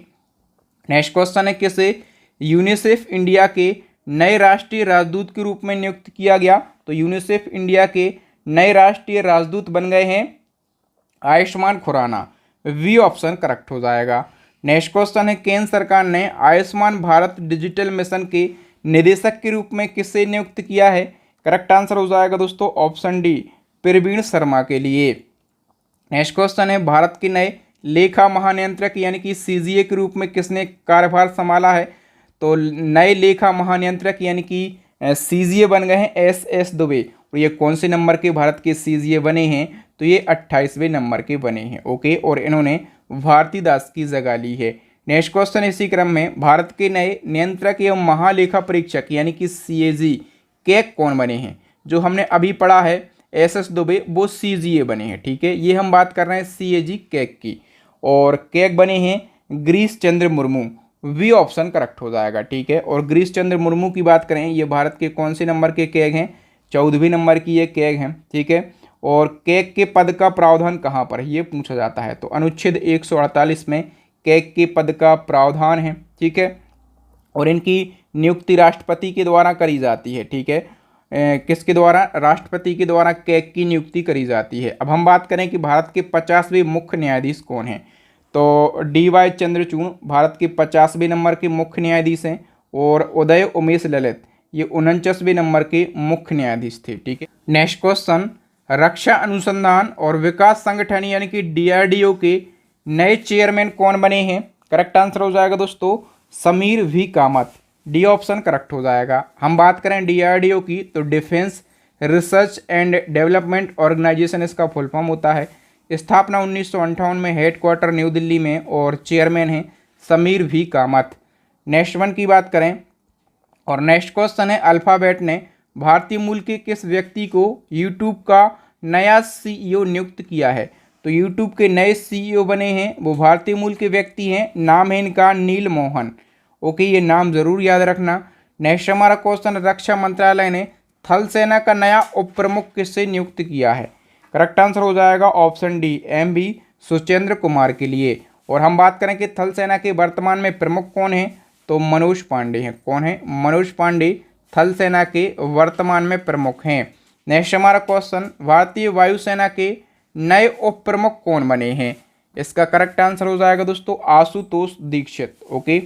नेक्स्ट क्वेश्चन है, किसे यूनिसेफ इंडिया के नए राष्ट्रीय राजदूत के रूप में नियुक्त किया गया? तो यूनिसेफ इंडिया के नए राष्ट्रीय राजदूत बन गए हैं Ayushmann Khurana. B option correct हो जाएगा। नेक्स्ट क्वेश्चन है, केंद्र सरकार ने आयुष्मान भारत डिजिटल मिशन के निदेशक के रूप में किसे नियुक्त किया है? करेक्ट आंसर हो जाएगा दोस्तों ऑप्शन डी, प्रवीण शर्मा के लिए। नेक्स्ट क्वेश्चन है, भारत के नए लेखा महानियंत्रक यानी कि सीजीए के रूप में किसने कार्यभार संभाला है? तो नए लेखा महानियंत्रक यानी कि सीजीए बन गए हैं एस दुबे। और ये कौन से नंबर के भारत के सीजीए बने हैं? तो ये 28वें नंबर के बने हैं। ओके, और इन्होंने भारतीदास की जगह ली है। नेक्स्ट क्वेश्चन इसी क्रम में, भारत के नए नियंत्रक एवं महालेखा परीक्षक यानी कि सीएजी कैग कौन बने हैं? जो हमने अभी पढ़ा है एस दुबे वो सीजीए बने हैं। ठीक है, ये हम बात कर रहे हैं सीएजी कैग की। और कैग बने हैं Girish Chandra Murmu. We option correct हो जाएगा। ठीक है, और गिरीश चंद्र मुर्मू की बात करें ये भारत के कौन से नंबर के कैग हैं? 14वें नंबर की ये कैग हैं। ठीक है, और कैग के पद का प्रावधान कहाँ पर है ये पूछा जाता है? तो अनुच्छेद 148 में कैग के पद का प्रावधान है। ठीक है, और इनकी नियुक्ति राष्ट्रपति के द्वारा करी जाती है। ठीक है, किसके द्वारा? राष्ट्रपति के द्वारा कैग की नियुक्ति करी जाती है। अब हम बात करें कि भारत के 50वें मुख्य न्यायाधीश कौन हैं? तो डी.वाई. चंद्रचूड़ भारत के 50वें नंबर के मुख्य न्यायाधीश हैं। और उदय उमेश ललित ये 49वें नंबर के मुख्य न्यायाधीश थे। ठीक है, नेक्स्ट क्वेश्चन, रक्षा अनुसंधान और विकास संगठन यानी कि डीआरडीओ के नए चेयरमैन कौन बने हैं? करेक्ट आंसर हो जाएगा दोस्तों Sameer V Kamat. D option correct हो जाएगा। हम बात करें डीआरडीओ की तो Defence Research and Development Organisation इसका फुल फॉर्म होता है। स्थापना 1958 में, हेडक्वार्टर न्यू दिल्ली में और चेयरमैन हैं Sameer V Kamat. Next one की बात करें और नेक्स्ट क्वेश्चन है, अल्फ़ाबेट ने भारतीय मूल के किस व्यक्ति को यूट्यूब का नया सीईओ नियुक्त किया है? तो यूट्यूब के नए सीईओ बने हैं वो भारतीय मूल के व्यक्ति हैं, नाम है इनका नील मोहन। ओके, ये नाम जरूर याद रखना। नेक्स्ट हमारा क्वेश्चन, रक्षा मंत्रालय ने थल सेना का नया उप प्रमुख किससे नियुक्त किया है? करेक्ट आंसर हो जाएगा option D, M B. Suchendra Kumar के लिए। और हम बात करें कि थल सेना के वर्तमान में प्रमुख कौन है? तो मनोज पांडे हैं। कौन है? मनोज पांडे थल सेना के वर्तमान में प्रमुख हैं। नेक्स्ट हमारा क्वेश्चन, भारतीय वायुसेना के नए उप प्रमुख कौन बने हैं? इसका करेक्ट आंसर हो जाएगा दोस्तों आशुतोष दीक्षित। ओके,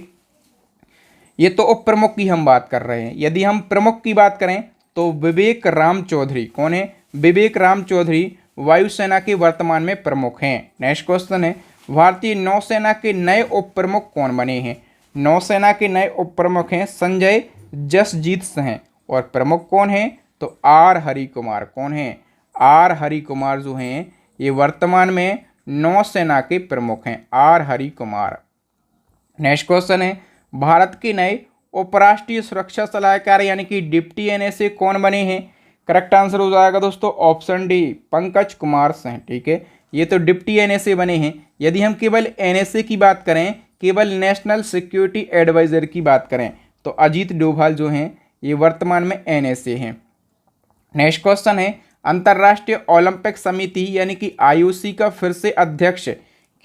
ये तो उप प्रमुख की हम बात कर रहे हैं। यदि हम प्रमुख की बात करें तो विवेक राम चौधरी, कौन है? विवेक राम चौधरी वायुसेना के वर्तमान में प्रमुख हैं। नेक्स्ट क्वेश्चन है, भारतीय नौसेना के नए उप प्रमुख कौन बने हैं? नौसेना के नए उप प्रमुख हैं संजय जसजीत सिंह, और प्रमुख कौन है? तो आर हरि कुमार। कौन है? आर हरि कुमार जो हैं ये वर्तमान में नौसेना के प्रमुख हैं, R Hari Kumar. Next question है, भारत के नए उपराष्ट्रीय सुरक्षा सलाहकार यानी कि डिप्टी एनएसए कौन बने हैं? करेक्ट आंसर हो जाएगा दोस्तों ऑप्शन डी, पंकज कुमार सिंह। ठीक है, ये तो डिप्टी एनएसए बने हैं। यदि हम केवल एनएसए की बात करें, केवल नेशनल सिक्योरिटी एडवाइजर की बात करें, तो अजीत डोभाल जो हैं ये वर्तमान में एनएसए हैं। नेक्स्ट क्वेश्चन है, अंतर्राष्ट्रीय ओलंपिक समिति यानी कि आईओसी का फिर से अध्यक्ष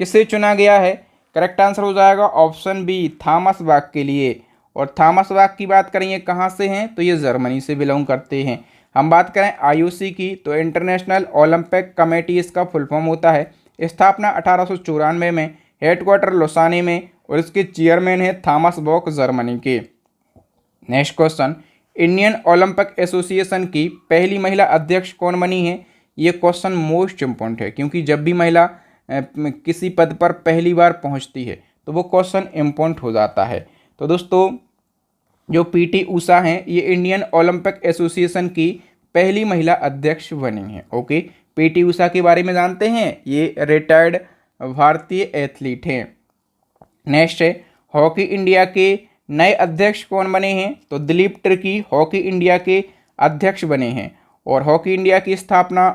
किसे चुना गया है? करेक्ट आंसर हो जाएगा ऑप्शन बी, थॉमस बाक के लिए। और थॉमस बाक की बात करें ये कहाँ से हैं? तो ये जर्मनी से बिलोंग करते हैं। हम बात करें आईओसी की तो इंटरनेशनल ओलंपिक कमेटी इसका फुल फॉर्म होता है। स्थापना 1894 में, हेडक्वार्टर लोसाने में, और इसके चेयरमैन है थॉमस बॉक जर्मनी के। Next question, Indian Olympic association की पहली महिला अध्यक्ष कौन बनी है? ये क्वेश्चन मोस्ट इम्पोर्टेंट है, क्योंकि जब भी महिला किसी पद पर पहली बार पहुंचती है तो वो क्वेश्चन इम्पोर्टेंट हो जाता है। तो दोस्तों जो पीटी उषा हैं ये इंडियन ओलंपिक एसोसिएशन की पहली महिला अध्यक्ष बनी हैं। ओके, पीटी उषा के बारे में जानते हैं, ये रिटायर्ड भारतीय एथलीट हैं। नेक्स्ट है, हॉकी इंडिया के नए अध्यक्ष कौन बने हैं? तो दिलीप तिर्की हॉकी इंडिया के अध्यक्ष बने हैं, और हॉकी इंडिया की स्थापना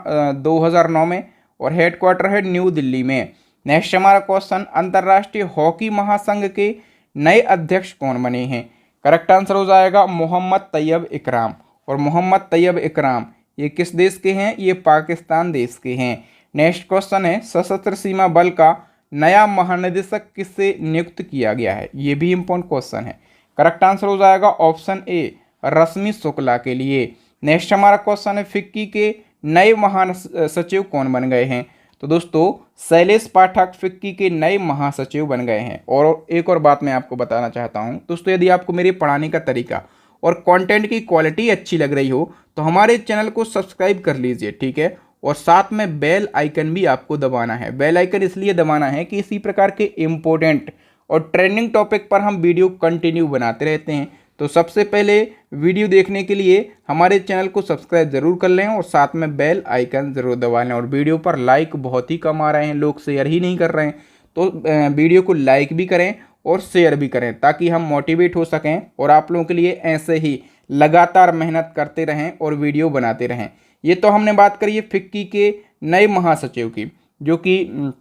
2009 में, और हेडक्वार्टर है न्यू दिल्ली में। नेक्स्ट हमारा क्वेश्चन, अंतर्राष्ट्रीय हॉकी महासंघ के नए अध्यक्ष कौन बने हैं? करेक्ट आंसर हो जाएगा मोहम्मद तैयब इकराम। और मोहम्मद तैयब इकराम ये किस देश के हैं? ये पाकिस्तान देश के हैं। नेक्स्ट क्वेश्चन है, सशस्त्र सीमा बल का नया महानिदेशक किससे नियुक्त किया गया है? ये भी इम्पोर्टेंट क्वेश्चन है। करेक्ट आंसर हो जाएगा ऑप्शन ए, रश्मि शुक्ला के लिए। नेक्स्ट हमारा क्वेश्चन है, फिक्की के नए महासचिव कौन बन गए हैं? तो दोस्तों शैलेश पाठक फिक्की के नए महासचिव बन गए हैं। और एक और बात मैं आपको बताना चाहता हूं दोस्तों, यदि आपको मेरे पढ़ाने का तरीका और कंटेंट की क्वालिटी अच्छी लग रही हो तो हमारे चैनल को सब्सक्राइब कर लीजिए। ठीक है, और साथ में बेल आइकन भी आपको दबाना है। बेल आइकन इसलिए दबाना है कि इसी प्रकार के इम्पोर्टेंट और ट्रेंडिंग टॉपिक पर हम वीडियो कंटिन्यू बनाते रहते हैं। तो सबसे पहले वीडियो देखने के लिए हमारे चैनल को सब्सक्राइब जरूर कर लें और साथ में बेल आइकन जरूर दबा लें। और वीडियो पर लाइक बहुत ही कम आ रहे हैं, लोग शेयर ही नहीं कर रहे हैं, तो वीडियो को लाइक भी करें और शेयर भी करें ताकि हम मोटिवेट हो सकें और आप लोगों के लिए ऐसे ही लगातार मेहनत करते रहें और वीडियो बनाते रहें। ये तो हमने बात करी है फिक्की के नए महासचिव की, जो कि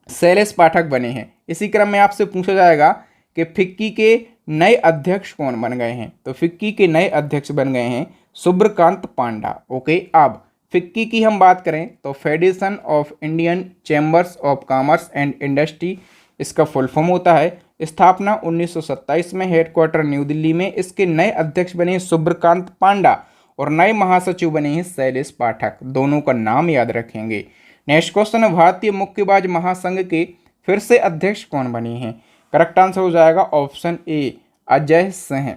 शैलेश पाठक बने हैं। इसी क्रम में आपसे पूछा जाएगा कि फिक्की के नए अध्यक्ष कौन बन गए हैं? तो फिक्की के नए अध्यक्ष बन गए हैं सुब्रकांत पांडा। ओके, अब फिक्की की हम बात करें तो federation of Indian chambers of commerce and industry इसका फुल फॉर्म होता है। स्थापना 1927 में, हेडक्वार्टर न्यू दिल्ली में। इसके नए अध्यक्ष बने सुब्रकांत पांडा और नए महासचिव बने हैं शैलेश पाठक। दोनों का नाम याद रखेंगे। नेक्स्ट क्वेश्चन है, भारतीय मुक्केबाज महासंघ के फिर से अध्यक्ष कौन बने हैं? करेक्ट आंसर हो जाएगा option A, Ajay Singh.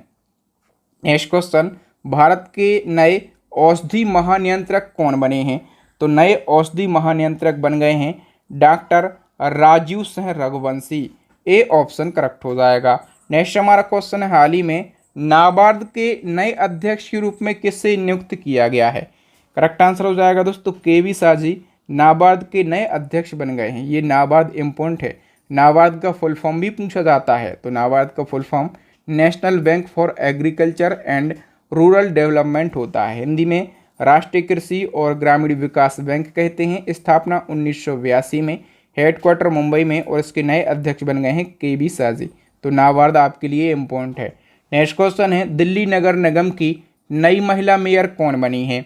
Next question, Bharat के नए औषधि महानियंत्रक कौन बने हैं? तो नए औषधि महानियंत्रक बन गए हैं doctor Rajeev Singh Raghuvanshi. A option correct हो जाएगा। नेक्स्ट हमारा क्वेश्चन है, हाल ही में नाबार्ड के नए अध्यक्ष के रूप में किससे नियुक्त किया गया है? करेक्ट आंसर हो जाएगा दोस्तों केवी साजी नाबार्ड के नए अध्यक्ष बन गए हैं। ये नाबार्ड इम्पोर्टेंट है, नाबार्ड का फुल फॉर्म भी पूछा जाता है। तो नाबार्ड का full form national bank for agriculture and rural development होता है। हिंदी में राष्ट्रीय कृषि और ग्रामीण विकास बैंक कहते हैं। स्थापना 1982 में, हेडक्वार्टर मुंबई में, और इसके नए अध्यक्ष बन गए हैं केवी साजी। तो नाबार्ड आपके लिए इम्पोर्टेंट है। नेक्स्ट क्वेश्चन है, दिल्ली नगर निगम की नई महिला मेयर कौन बनी है?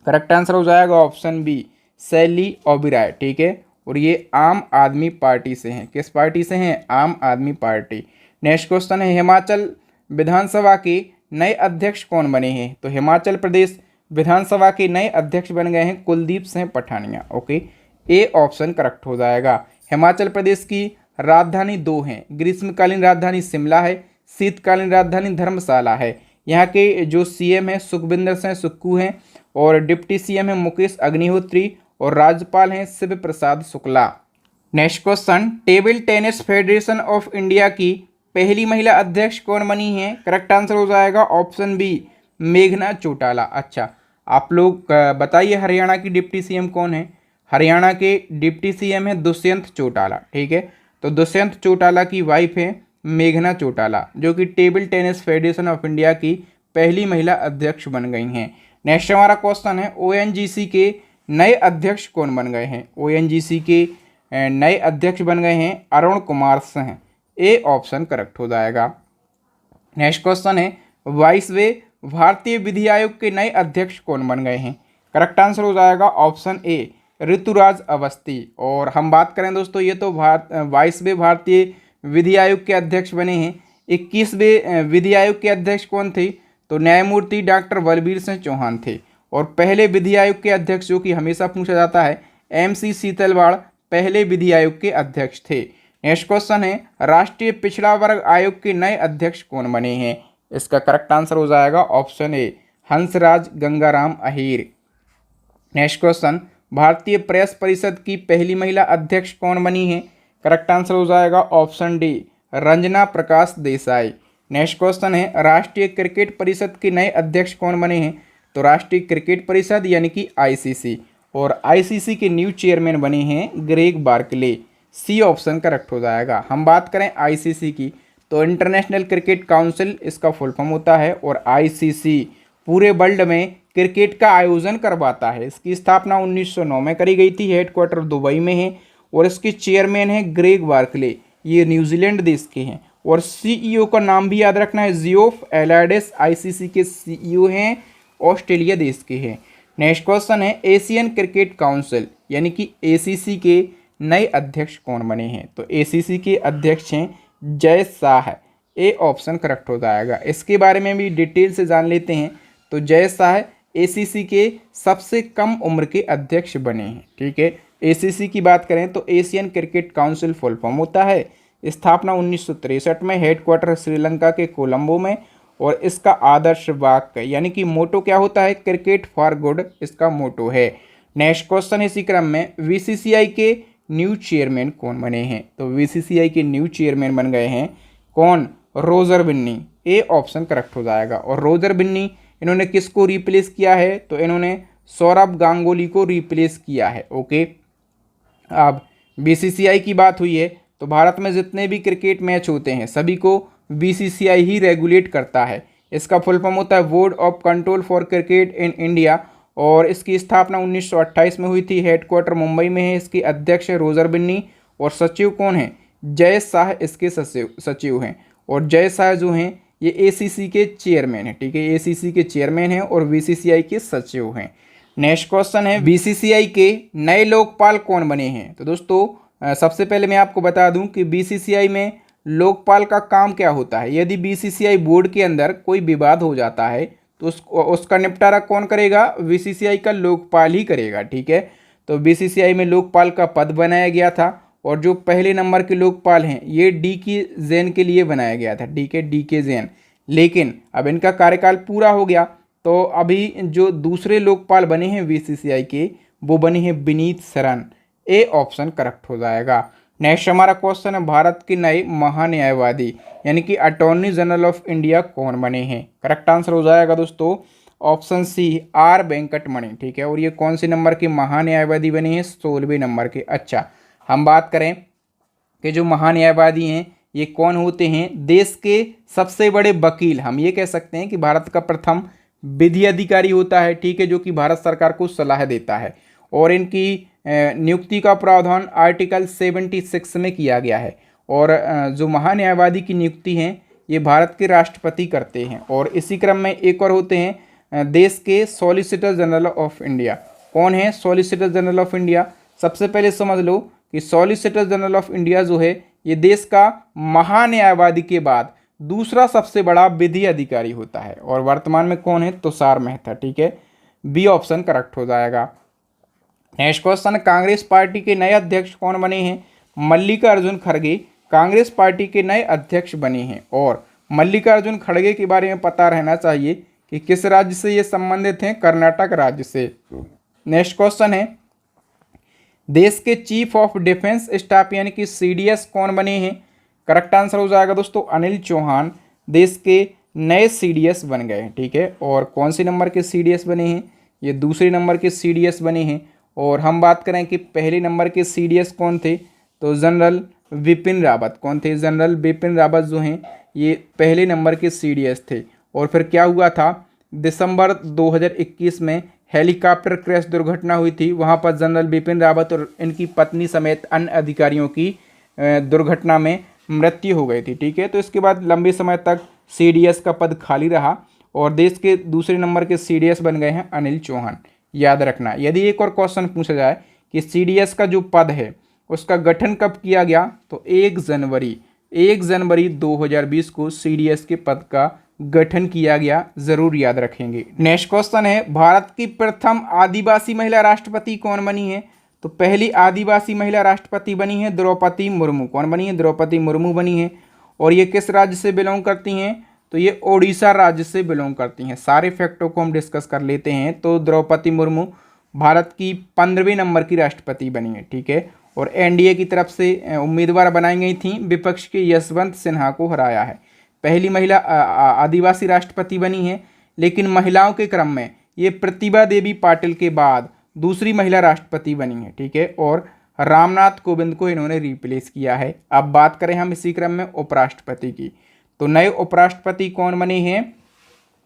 करेक्ट आंसर हो जाएगा ऑप्शन बी, शैली ओबेरॉय। ठीक है, और ये आम आदमी पार्टी से हैं। किस पार्टी से हैं? आम आदमी पार्टी। नेक्स्ट क्वेश्चन है, हिमाचल विधानसभा के नए अध्यक्ष कौन बने हैं? तो हिमाचल प्रदेश विधानसभा के नए अध्यक्ष बन गए हैं Kuldeep Singh Pathania. Okay, A option correct हो जाएगा। हिमाचल प्रदेश की राजधानी दो हैं, ग्रीष्मकालीन राजधानी शिमला है, शीतकालीन राजधानी धर्मशाला है। यहाँ के जो सीएम है सुखविंदर सिंह सुक्खू हैं और डिप्टी सीएम है मुकेश अग्निहोत्री और राज्यपाल हैं Shiv Prasad Shukla. Next question, Table Tennis Federation of India की पहली महिला अध्यक्ष कौन बनी है? करेक्ट आंसर हो जाएगा ऑप्शन बी, मेघना चौटाला। अच्छा, आप लोग बताइए हरियाणा की डिप्टी सीएम कौन है? हरियाणा के डिप्टी सीएम है दुष्यंत चौटाला। ठीक है, तो दुष्यंत चौटाला की वाइफ है मेघना चौटाला, जो कि table Tennis Federation of India की पहली महिला अध्यक्ष बन गई हैं। नेक्स्ट हमारा क्वेश्चन है, ओएनजीसी के नए अध्यक्ष कौन बन गए हैं? ओएनजीसी के नए अध्यक्ष बन गए हैं अरुण कुमार सिंह। ए ऑप्शन करेक्ट हो जाएगा। नेक्स्ट क्वेश्चन है, 22वें भारतीय विधि आयोग के नए अध्यक्ष कौन बन गए हैं? करेक्ट आंसर हो जाएगा ऑप्शन ए, ऋतुराज अवस्थी। और हम बात करें दोस्तों, ये तो 22वें भारतीय विधि आयोग के अध्यक्ष बने हैं। 21वें विधि आयोग के अध्यक्ष कौन थे? तो न्यायमूर्ति डॉक्टर बलबीर सिंह चौहान थे। और पहले विधि आयोग के अध्यक्ष, जो कि हमेशा पूछा जाता है, MC सीतलवाड़ पहले विधि आयोग के अध्यक्ष थे। नेक्स्ट क्वेश्चन है, राष्ट्रीय पिछड़ा वर्ग आयोग के नए अध्यक्ष कौन बने हैं? इसका करेक्ट आंसर हो जाएगा option A, Hansraj Gangaram Ahir. Next question, भारतीय प्रेस परिषद की पहली महिला अध्यक्ष कौन बनी है? करेक्ट आंसर हो जाएगा option D, Ranjana Prakash Desai. Next question है, राष्ट्रीय क्रिकेट परिषद के नए अध्यक्ष कौन बने हैं? तो राष्ट्रीय क्रिकेट परिषद यानी कि ICC, और ICC के न्यू चेयरमैन बने हैं Greg Barclay. C option correct हो जाएगा। हम बात करें ICC की, तो इंटरनेशनल क्रिकेट काउंसिल इसका फुल फॉर्म होता है, और ICC पूरे वर्ल्ड में क्रिकेट का आयोजन करवाता है। इसकी स्थापना 1909 में करी गई थी, हेडक्वार्टर दुबई में है, और इसके चेयरमैन हैं ग्रेग बार्कले, ये न्यूजीलैंड देश के हैं। और CEO का नाम भी याद रखना है, जियोफ एलाडेस। ICC के CEO हैं ऑस्ट्रेलिया देश के हैं। नेक्स्ट क्वेश्चन है, एशियन क्रिकेट काउंसिल यानी कि ACC के नए अध्यक्ष कौन बने हैं? तो ACC के अध्यक्ष हैं जय शाह। ए ऑप्शन करेक्ट हो जाएगा। इसके बारे में भी डिटेल से जान लेते हैं। तो जय शाह ACC के सबसे कम उम्र के अध्यक्ष बने हैं। ठीक है, ACC की बात करें तो Asian cricket council full form होता है। स्थापना 1963 में, हेडक्वार्टर श्रीलंका के कोलंबो में, और इसका आदर्श वाक्य यानी कि मोटो क्या होता है? क्रिकेट फॉर गुड इसका मोटो है। नेक्स्ट क्वेश्चन इसी क्रम में, BCCI के न्यू चेयरमैन कौन बने हैं? तो BCCI के न्यू चेयरमैन बन गए हैं कौन? Roger Binny. A option correct हो जाएगा। और रोजर बिन्नी इन्होंने किसको रिप्लेस किया है? तो इन्होंने सौरभ गांगुली को रिप्लेस किया है। ओके, अब BCCI की बात हुई है, तो भारत में जितने भी क्रिकेट मैच होते हैं सभी को BCCI ही रेगुलेट करता है। इसका फुल फॉर्म होता है board of control for cricket in India, और इसकी स्थापना 1928 में हुई थी। हेडक्वार्टर मुंबई में है। इसके अध्यक्ष है रोजर बिन्नी, और सचिव कौन है? जय शाह इसके सचिव हैं। और जय शाह जो हैं ये ACC के चेयरमैन हैं। ठीक है, ACC के चेयरमैन हैं और BCCI के सचिव हैं। नेक्स्ट क्वेश्चन है, BCCI के नए लोकपाल कौन बने हैं? तो दोस्तों सबसे पहले मैं आपको बता दूं कि BCCI में लोकपाल का काम क्या होता है। यदि BCCI बोर्ड के अंदर कोई विवाद हो जाता है तो उसका निपटारा कौन करेगा? BCCI का लोकपाल ही करेगा। ठीक है, तो BCCI में लोकपाल का पद बनाया गया था, और जो पहले नंबर के लोकपाल हैं ये DK जैन के लिए बनाया गया था। ठीक है, DK जैन। लेकिन अब इनका कार्यकाल पूरा हो गया, तो अभी जो दूसरे लोकपाल बने हैं BCCI के, वो बने हैं विनीत शरण। ए ऑप्शन करेक्ट हो जाएगा। नेक्स्ट हमारा क्वेश्चन है, भारत के नए महान्यायवादी यानी कि अटॉर्नी जनरल ऑफ इंडिया कौन बने हैं? करेक्ट आंसर हो जाएगा दोस्तों ऑप्शन सी, R वेंकटमणि। ठीक है, और ये कौन से नंबर के महान्यायवादी बने हैं? 16वें नंबर के। अच्छा, हम बात करें कि जो महान्यायवादी हैं ये कौन होते हैं? देश के सबसे बड़े वकील, हम ये कह सकते हैं कि भारत का प्रथम विधि अधिकारी होता है। ठीक है, जो कि भारत सरकार को सलाह देता है, और इनकी नियुक्ति का प्रावधान आर्टिकल 76 में किया गया है। और जो महान्यायवादी की नियुक्ति हैं ये भारत के राष्ट्रपति करते हैं। और इसी क्रम में एक और होते हैं देश के सॉलिसिटर जनरल ऑफ इंडिया। कौन है सॉलिसिटर जनरल ऑफ इंडिया? सबसे पहले समझ लो कि सॉलिसिटर जनरल ऑफ इंडिया जो है ये देश का महान्यायवादी के बाद दूसरा सबसे बड़ा विधि अधिकारी होता है। और वर्तमान में कौन है? तुषार मेहता। ठीक है, बी ऑप्शन करेक्ट हो जाएगा। नेक्स्ट क्वेश्चन, कांग्रेस पार्टी के नए अध्यक्ष कौन बने हैं? मल्लिकार्जुन खड़गे कांग्रेस पार्टी के नए अध्यक्ष बने हैं। और मल्लिकार्जुन खड़गे के बारे में पता रहना चाहिए कि किस राज्य से ये संबंधित हैं, कर्नाटक राज्य से। नेक्स्ट क्वेश्चन है, देश के चीफ ऑफ डिफेंस स्टाफ यानी कि सीडीएस कौन बने हैं? करेक्ट आंसर हो जाएगा दोस्तों अनिल चौहान देश के नए सीडीएस बन गए हैं। ठीक है, और कौन सी नंबर के सीडीएस बने हैं? ये दूसरे नंबर के सीडीएस बने हैं। और हम बात करें कि पहले नंबर के सीडीएस कौन थे, तो जनरल विपिन रावत। कौन थे? जनरल विपिन रावत जो हैं ये पहले नंबर के सीडीएस थे। और फिर क्या हुआ था, दिसंबर 2021 में हेलीकॉप्टर क्रैश दुर्घटना हुई थी, वहाँ पर जनरल बिपिन रावत और इनकी पत्नी समेत अन्य अधिकारियों की दुर्घटना में मृत्यु हो गई थी। ठीक है, तो इसके बाद लंबे समय तक सीडीएस का पद खाली रहा और देश के दूसरे नंबर के सीडीएस बन गए हैं अनिल चौहान। याद रखना, यदि एक और क्वेश्चन पूछा जाए कि सीडीएस का जो पद है उसका गठन कब किया गया, तो 1 जनवरी 2020 को सीडीएस के पद का गठन किया गया, जरूर याद रखेंगे। नेक्स्ट क्वेश्चन है, भारत की प्रथम आदिवासी महिला राष्ट्रपति कौन बनी है? तो पहली आदिवासी महिला राष्ट्रपति बनी है द्रौपदी मुर्मू। कौन बनी है? द्रौपदी मुर्मू बनी है। और ये किस राज्य से बिलोंग करती हैं? तो ये ओडिशा राज्य से बिलोंग करती हैं। सारे फैक्टों को हम डिस्कस कर लेते हैं। तो द्रौपदी मुर्मू भारत की 15वें नंबर की राष्ट्रपति बनी है। ठीक है, और एनडीए की तरफ से उम्मीदवार बनाई गई थी, विपक्ष के यशवंत सिन्हा को हराया है। पहली महिला आदिवासी राष्ट्रपति बनी है, लेकिन महिलाओं के क्रम में ये प्रतिभा देवी पाटिल के बाद दूसरी महिला राष्ट्रपति बनी है। ठीक है, और रामनाथ कोविंद को इन्होंने रिप्लेस किया है। अब बात करें हम इसी क्रम में उपराष्ट्रपति की, तो नए उपराष्ट्रपति कौन बने हैं?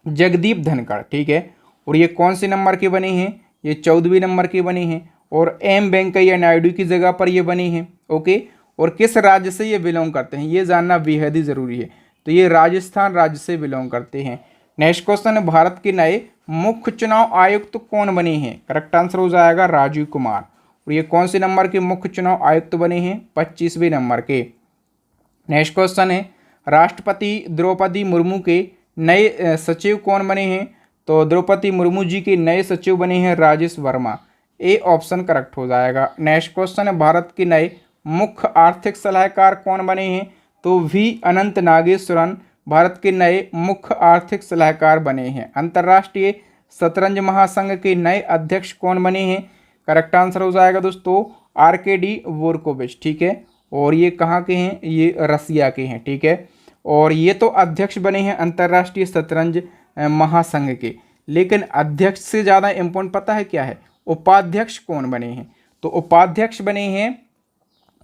जगदीप धनखड़। ठीक है, और ये कौन से नंबर के बने हैं? ये 14वें नंबर के बने हैं। और एम वेंकैया नायडू की जगह पर ये बने हैं। ओके, और किस राज्य से ये बिलोंग करते हैं, ये जानना बेहद ही जरूरी है। तो ये राजस्थान राज्य से बिलोंग करते हैं। नेक्स्ट क्वेश्चन है, भारत के नए मुख्य चुनाव आयुक्त कौन बने हैं? करेक्ट आंसर हो जाएगा राजीव कुमार। और ये कौन से नंबर के मुख्य चुनाव आयुक्त बने हैं? 25वें नंबर के। नेक्स्ट क्वेश्चन है, राष्ट्रपति द्रौपदी मुर्मू के नए सचिव कौन बने हैं? तो द्रौपदी मुर्मू जी के नए सचिव बने हैं राजेश वर्मा। ए ऑप्शन करेक्ट हो जाएगा। नेक्स्ट क्वेश्चन है, भारत के नए मुख्य आर्थिक सलाहकार कौन बने हैं? तो वी अनंत नागेश्वरन भारत के नए मुख्य आर्थिक सलाहकार बने हैं। अंतर्राष्ट्रीय शतरंज महासंघ के नए अध्यक्ष कौन बने हैं? करेक्ट आंसर हो जाएगा दोस्तों आरकेडी वोरकोविच। ठीक है, और ये कहाँ के हैं? ये रसिया के हैं। ठीक है, और ये तो अध्यक्ष बने हैं अंतर्राष्ट्रीय शतरंज महासंघ के, लेकिन अध्यक्ष से ज़्यादा इम्पोर्टेंट पता है क्या है? उपाध्यक्ष कौन बने हैं? तो उपाध्यक्ष बने हैं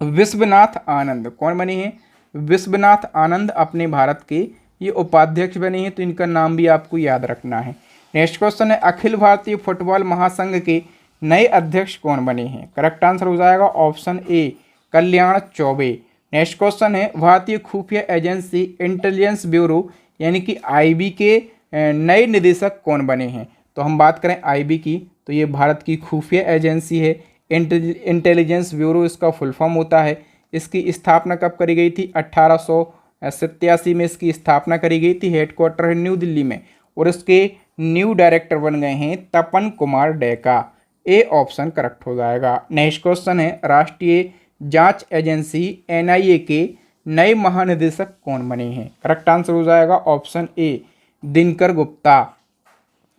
विश्वनाथ आनंद। कौन बने हैं? विश्वनाथ आनंद अपने भारत के ये उपाध्यक्ष बने हैं, तो इनका नाम भी आपको याद रखना है। नेक्स्ट क्वेश्चन है, अखिल भारतीय फुटबॉल महासंघ के नए अध्यक्ष कौन बने हैं? करेक्ट आंसर हो जाएगा option A Kalyan Choubey. Next question है, भारतीय खुफिया एजेंसी इंटेलिजेंस ब्यूरो यानी कि आईबी के नए निदेशक कौन बने हैं? तो हम बात करें आईबी की, तो ये भारत की खुफिया एजेंसी है। इंटेलिजेंस ब्यूरो इसका फुल फॉर्म होता है। इसकी स्थापना कब करी गई थी? 1887 में इसकी स्थापना करी गई थी। हेडक्वार्टर है न्यू दिल्ली में, और इसके न्यू डायरेक्टर बन गए हैं Tapan Kumar Deka. A option correct हो जाएगा। नेक्स्ट क्वेश्चन है, राष्ट्रीय जांच एजेंसी एनआईए के नए महानिदेशक कौन बने हैं? करेक्ट आंसर हो जाएगा option A Dinkar Gupta.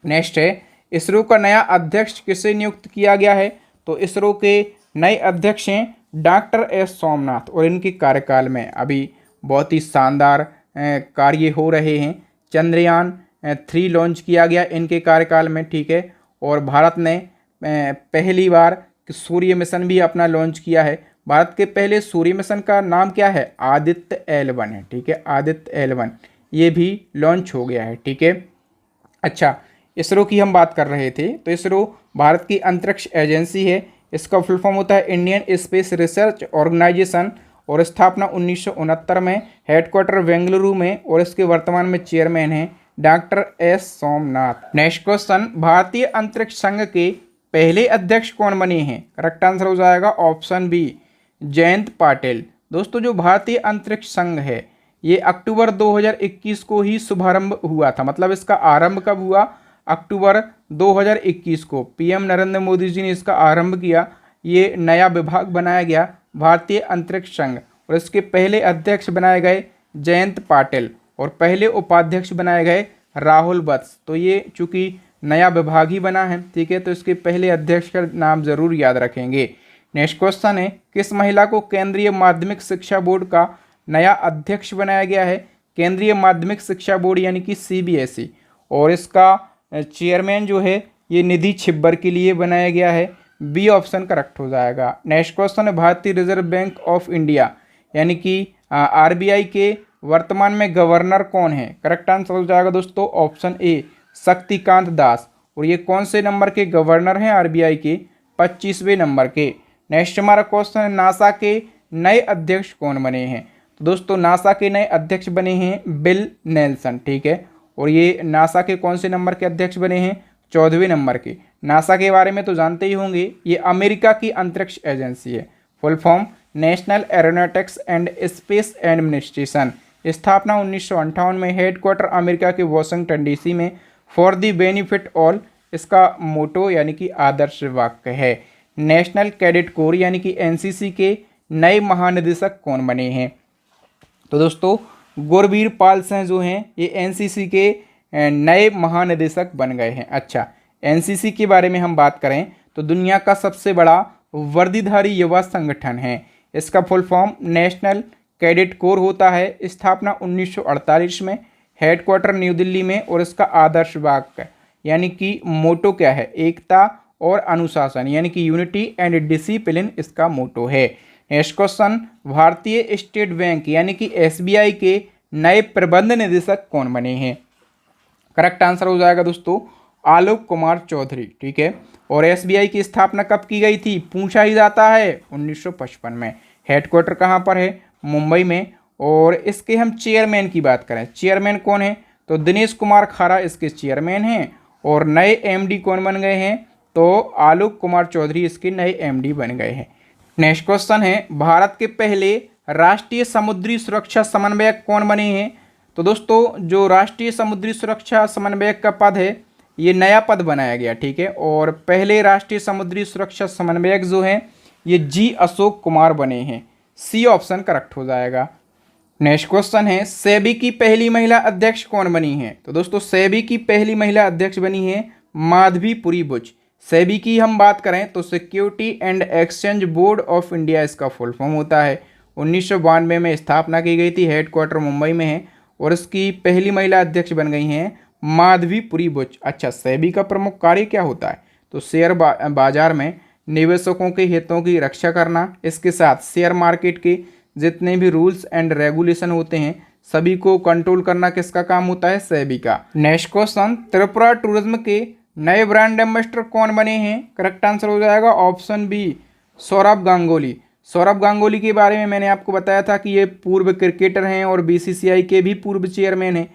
Next है, इसरो का नया अध्यक्ष किसे नियुक्त किया गया है? तो इसरो के नए अध्यक्ष हैं डॉक्टर एस सोमनाथ, और इनके कार्यकाल में अभी बहुत ही शानदार कार्य हो रहे हैं। चंद्रयान 3 लॉन्च किया गया इनके कार्यकाल में। ठीक है, और भारत ने पहली बार सूर्य मिशन भी अपना लॉन्च किया है। भारत के पहले सूर्य मिशन का नाम क्या है? आदित्य L1 है। ठीक है, आदित्य L1 ये भी लॉन्च हो गया है। ठीक है, अच्छा इसरो की हम बात कर रहे थे, तो इसरो भारत की अंतरिक्ष एजेंसी है। इसका फुल फॉर्म होता है इंडियन स्पेस रिसर्च ऑर्गेनाइजेशन, और स्थापना 1969 में, हेडक्वार्टर बेंगलुरु में, और इसके वर्तमान में चेयरमैन हैं doctor S Somnath. Next question, भारतीय अंतरिक्ष संघ के पहले अध्यक्ष कौन बने हैं? करेक्ट आंसर हो जाएगा ऑप्शन बी जयंत पाटिल। दोस्तों जो भारतीय अंतरिक्ष संघ है ये अक्टूबर 2021 को ही शुभारंभ हुआ था। मतलब इसका आरंभ कब हुआ? अक्टूबर 2021 को पीएम नरेंद्र मोदी जी ने इसका आरंभ किया। ये नया विभाग बनाया गया भारतीय अंतरिक्ष संघ, और इसके पहले अध्यक्ष बनाए गए जयंत पाटिल, और पहले उपाध्यक्ष बनाए गए राहुल वत्स। तो ये चूंकि नया विभाग ही बना है, ठीक है, तो इसके पहले अध्यक्ष का नाम जरूर याद रखेंगे। नेक्स्ट क्वेश्चन है, किस महिला को केंद्रीय माध्यमिक शिक्षा बोर्ड का नया अध्यक्ष बनाया गया है? केंद्रीय माध्यमिक शिक्षा बोर्ड यानी कि CBSE, और इसका चेयरमैन जो है ये निधि छिब्बर के लिए बनाया गया है। बी ऑप्शन करेक्ट हो जाएगा। नेक्स्ट क्वेश्चन है, भारतीय रिजर्व बैंक ऑफ इंडिया यानी कि RBI के वर्तमान में गवर्नर कौन है? करेक्ट आंसर हो जाएगा दोस्तों ऑप्शन ए, शक्तिकांत दास। और ये कौन से नंबर के गवर्नर हैं RBI के? 25वें नंबर के। नेक्स्ट हमारा क्वेश्चन है, नासा के नए अध्यक्ष कौन बने हैं? तो दोस्तों नासा के नए अध्यक्ष बने हैं बिल नेल्सन, ठीक है। और ये नासा के कौन से नंबर के अध्यक्ष बने हैं? 14वें नंबर के। नासा के बारे में तो जानते ही होंगे, ये अमेरिका की अंतरिक्ष एजेंसी है। Full form national aeronautics and space administration. स्थापना 1958 में। हेडक्वार्टर अमेरिका के वॉशिंगटन DC में। फॉर द बेनिफिट ऑल इसका मोटो यानी कि आदर्श वाक्य है। नेशनल कैडेट कोर यानी कि NCC के नए महानिदेशक कौन बने हैं? तो दोस्तों गुरबीर पाल सिंह जो हैं ये NCC के नए महानिदेशक बन गए हैं। अच्छा, NCC के बारे में हम बात करें तो दुनिया का सबसे बड़ा वर्दीधारी युवा संगठन है। इसका full form national cadet corps होता है। स्थापना 1948 में। हेडक्वार्टर न्यू दिल्ली में। और इसका आदर्श वाक्य यानी कि मोटो क्या है? एकता और अनुशासन यानी कि यूनिटी एंड डिसिप्लिन इसका मोटो है। नेक्स्ट क्वेश्चन, भारतीय स्टेट बैंक यानी कि SBI के नए प्रबंध निदेशक कौन बने हैं? करेक्ट आंसर हो जाएगा दोस्तों आलोक कुमार चौधरी, ठीक है। और SBI की स्थापना कब की गई थी? पूछा ही जाता है 1955 में। हेडक्वार्टर कहाँ पर है? मुंबई में। और इसके हम चेयरमैन की बात करें, चेयरमैन कौन है? तो दिनेश कुमार खारा इसके चेयरमैन हैं। और नए MD कौन बन गए हैं? तो आलोक कुमार चौधरी इसके नए MD बन गए हैं। नेक्स्ट क्वेश्चन है, भारत के पहले राष्ट्रीय समुद्री सुरक्षा समन्वयक कौन बने हैं? तो दोस्तों जो राष्ट्रीय समुद्री सुरक्षा समन्वयक का पद है ये नया पद बनाया गया, ठीक है। और पहले राष्ट्रीय समुद्री सुरक्षा समन्वयक जो हैं ये G अशोक कुमार बने हैं। सी ऑप्शन करेक्ट हो जाएगा। नेक्स्ट क्वेश्चन है, सेबी की पहली महिला अध्यक्ष कौन बनी है? तो दोस्तों सेबी की पहली महिला अध्यक्ष बनी है माधवीपुरी बुच। सेबी की हम बात करें तो security and exchange board of India इसका फुल फॉर्म होता है। 1992 में स्थापना की गई थी। हेडक्वार्टर मुंबई में है। और इसकी पहली महिला अध्यक्ष बन गई हैं माधवीपुरी बुच। अच्छा, सेबी का प्रमुख कार्य क्या होता है? तो शेयर बाजार में निवेशकों के हितों की रक्षा करना, इसके साथ शेयर मार्केट के जितने भी रूल्स एंड रेगुलेशन होते हैं सभी को कंट्रोल करना किसका काम होता है? सेबी का। नेक्स्ट क्वेश्चन, त्रिपुरा टूरिज्म के नए ब्रांड एम्बेसडर कौन बने हैं? करेक्ट आंसर हो जाएगा ऑप्शन बी, सौरभ गांगुली। सौरभ गांगुली के बारे में मैंने आपको बताया था कि ये पूर्व क्रिकेटर हैं और BCCI के भी पूर्व चेयरमैन हैं।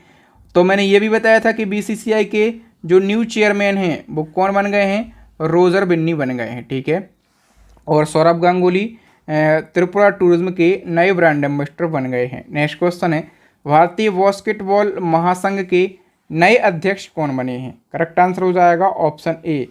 तो मैंने ये भी बताया था कि BCCI के जो न्यू चेयरमैन हैं वो कौन बन गए हैं? रोजर बिन्नी बन गए हैं, ठीक है। और सौरभ गांगुली त्रिपुरा टूरिज्म के नए ब्रांड एम्बेसडर बन गए हैं। नेक्स्ट क्वेश्चन है, भारतीय बास्केटबॉल महासंघ के नए अध्यक्ष कौन बने हैं? करेक्ट आंसर हो जाएगा ऑप्शन ए,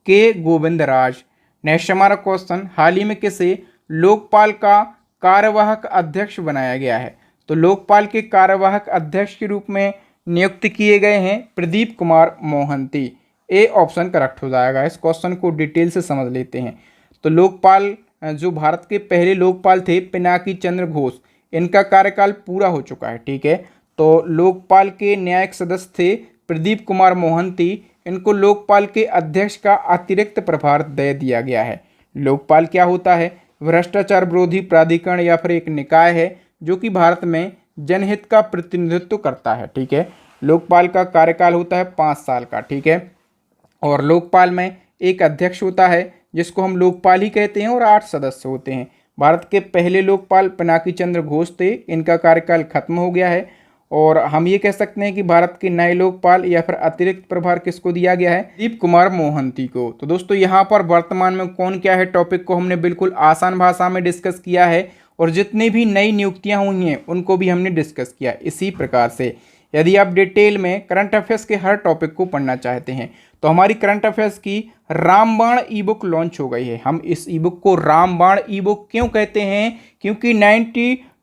के गोविंदराज। नेक्स्ट हमारा क्वेश्चन, हाल ही में किसे लोकपाल का कार्यवाहक अध्यक्ष बनाया गया है? तो लोकपाल के कार्यवाहक अध्यक्ष के रूप में नियुक्त किए गए हैं प्रदीप कुमार मोहंती। ए ऑप्शन करेक्ट हो जाएगा। इस क्वेश्चन को डिटेल से समझ लेते हैं। तो लोकपाल जो भारत के पहले लोकपाल थे पिनाकी चंद्र घोष, इनका कार्यकाल पूरा हो चुका है, ठीक है। तो लोकपाल के न्यायिक सदस्य थे प्रदीप कुमार मोहंती। इनको लोकपाल के अध्यक्ष का अतिरिक्त प्रभार दे दिया गया है। लोकपाल क्या होता है? भ्रष्टाचार विरोधी प्राधिकरण या फिर एक निकाय है जो कि भारत में जनहित का प्रतिनिधित्व करता है, ठीक है। लोकपाल का कार्यकाल होता है 5 साल का, ठीक है। और लोकपाल में एक अध्यक्ष होता है जिसको हम लोकपाल ही कहते हैं और 8 सदस्य होते हैं। भारत के पहले लोकपाल पिनाकी चंद्र घोष थे, इनका कार्यकाल खत्म हो गया है। और हम ये कह सकते हैं कि भारत के नए लोकपाल या फिर अतिरिक्त प्रभार किसको दिया गया है? प्रदीप कुमार मोहंती को। तो दोस्तों यहाँ पर वर्तमान में कौन क्या है टॉपिक को हमने बिल्कुल आसान भाषा में डिस्कस किया है। और जितनी भी नई नियुक्तियाँ हुई हैं उनको भी हमने डिस्कस किया। इसी प्रकार से यदि आप डिटेल में करंट अफेयर्स के हर टॉपिक को पढ़ना चाहते हैं तो हमारी करंट अफेयर्स की रामबाण ई बुक लॉन्च हो गई है। हम इस ई बुक को रामबाण ई बुक क्यों कहते हैं? क्योंकि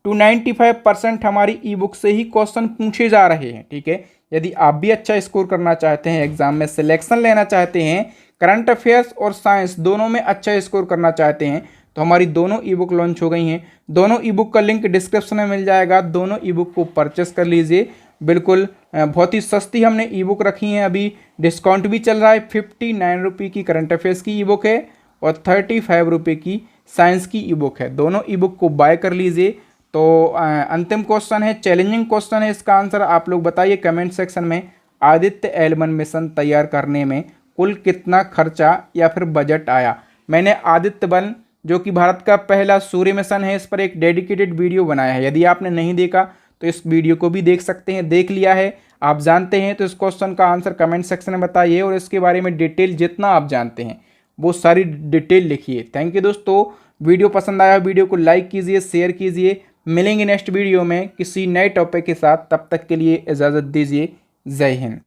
टू 95% हमारी ई बुक से ही क्वेश्चन पूछे जा रहे हैं। ठीक है, यदि आप भी अच्छा स्कोर करना चाहते हैं, एग्जाम में सिलेक्शन लेना चाहते हैं, करंट अफेयर्स और साइंस दोनों में अच्छा स्कोर करना चाहते हैं, तो हमारी दोनों ई बुक लॉन्च हो गई हैं। दोनों ई बुक का लिंक डिस्क्रिप्शन में मिल जाएगा, दोनों ई बुक को परचेस कर लीजिए। बिल्कुल बहुत ही सस्ती हमने ई बुक रखी हैं, अभी डिस्काउंट भी चल रहा है। 59 रुपये की करंट अफेयर्स की ई बुक है और 35 रुपये की साइंस की ई बुक है। दोनों ई बुक को बाय कर लीजिए। तो अंतिम क्वेश्चन है, चैलेंजिंग क्वेश्चन है, इसका आंसर आप लोग बताइए कमेंट सेक्शन में। आदित्य L1 मिशन तैयार करने में कुल कितना खर्चा या फिर बजट आया? मैंने आदित्य 1 जो कि भारत का पहला सूर्य मिशन है, इस पर एक डेडिकेटेड वीडियो बनाया है। यदि आपने नहीं देखा तो इस वीडियो को भी देख सकते हैं। देख लिया है, आप जानते हैं, तो इस क्वेश्चन का आंसर कमेंट सेक्शन में बताइए और इसके बारे में डिटेल जितना आप जानते हैं वो सारी डिटेल लिखिए। थैंक यू दोस्तों, वीडियो पसंद आया वीडियो को लाइक कीजिए, शेयर कीजिए। मिलेंगे नेक्स्ट वीडियो में किसी नए टॉपिक के साथ, तब तक के लिए इजाज़त दीजिए। जय हिंद।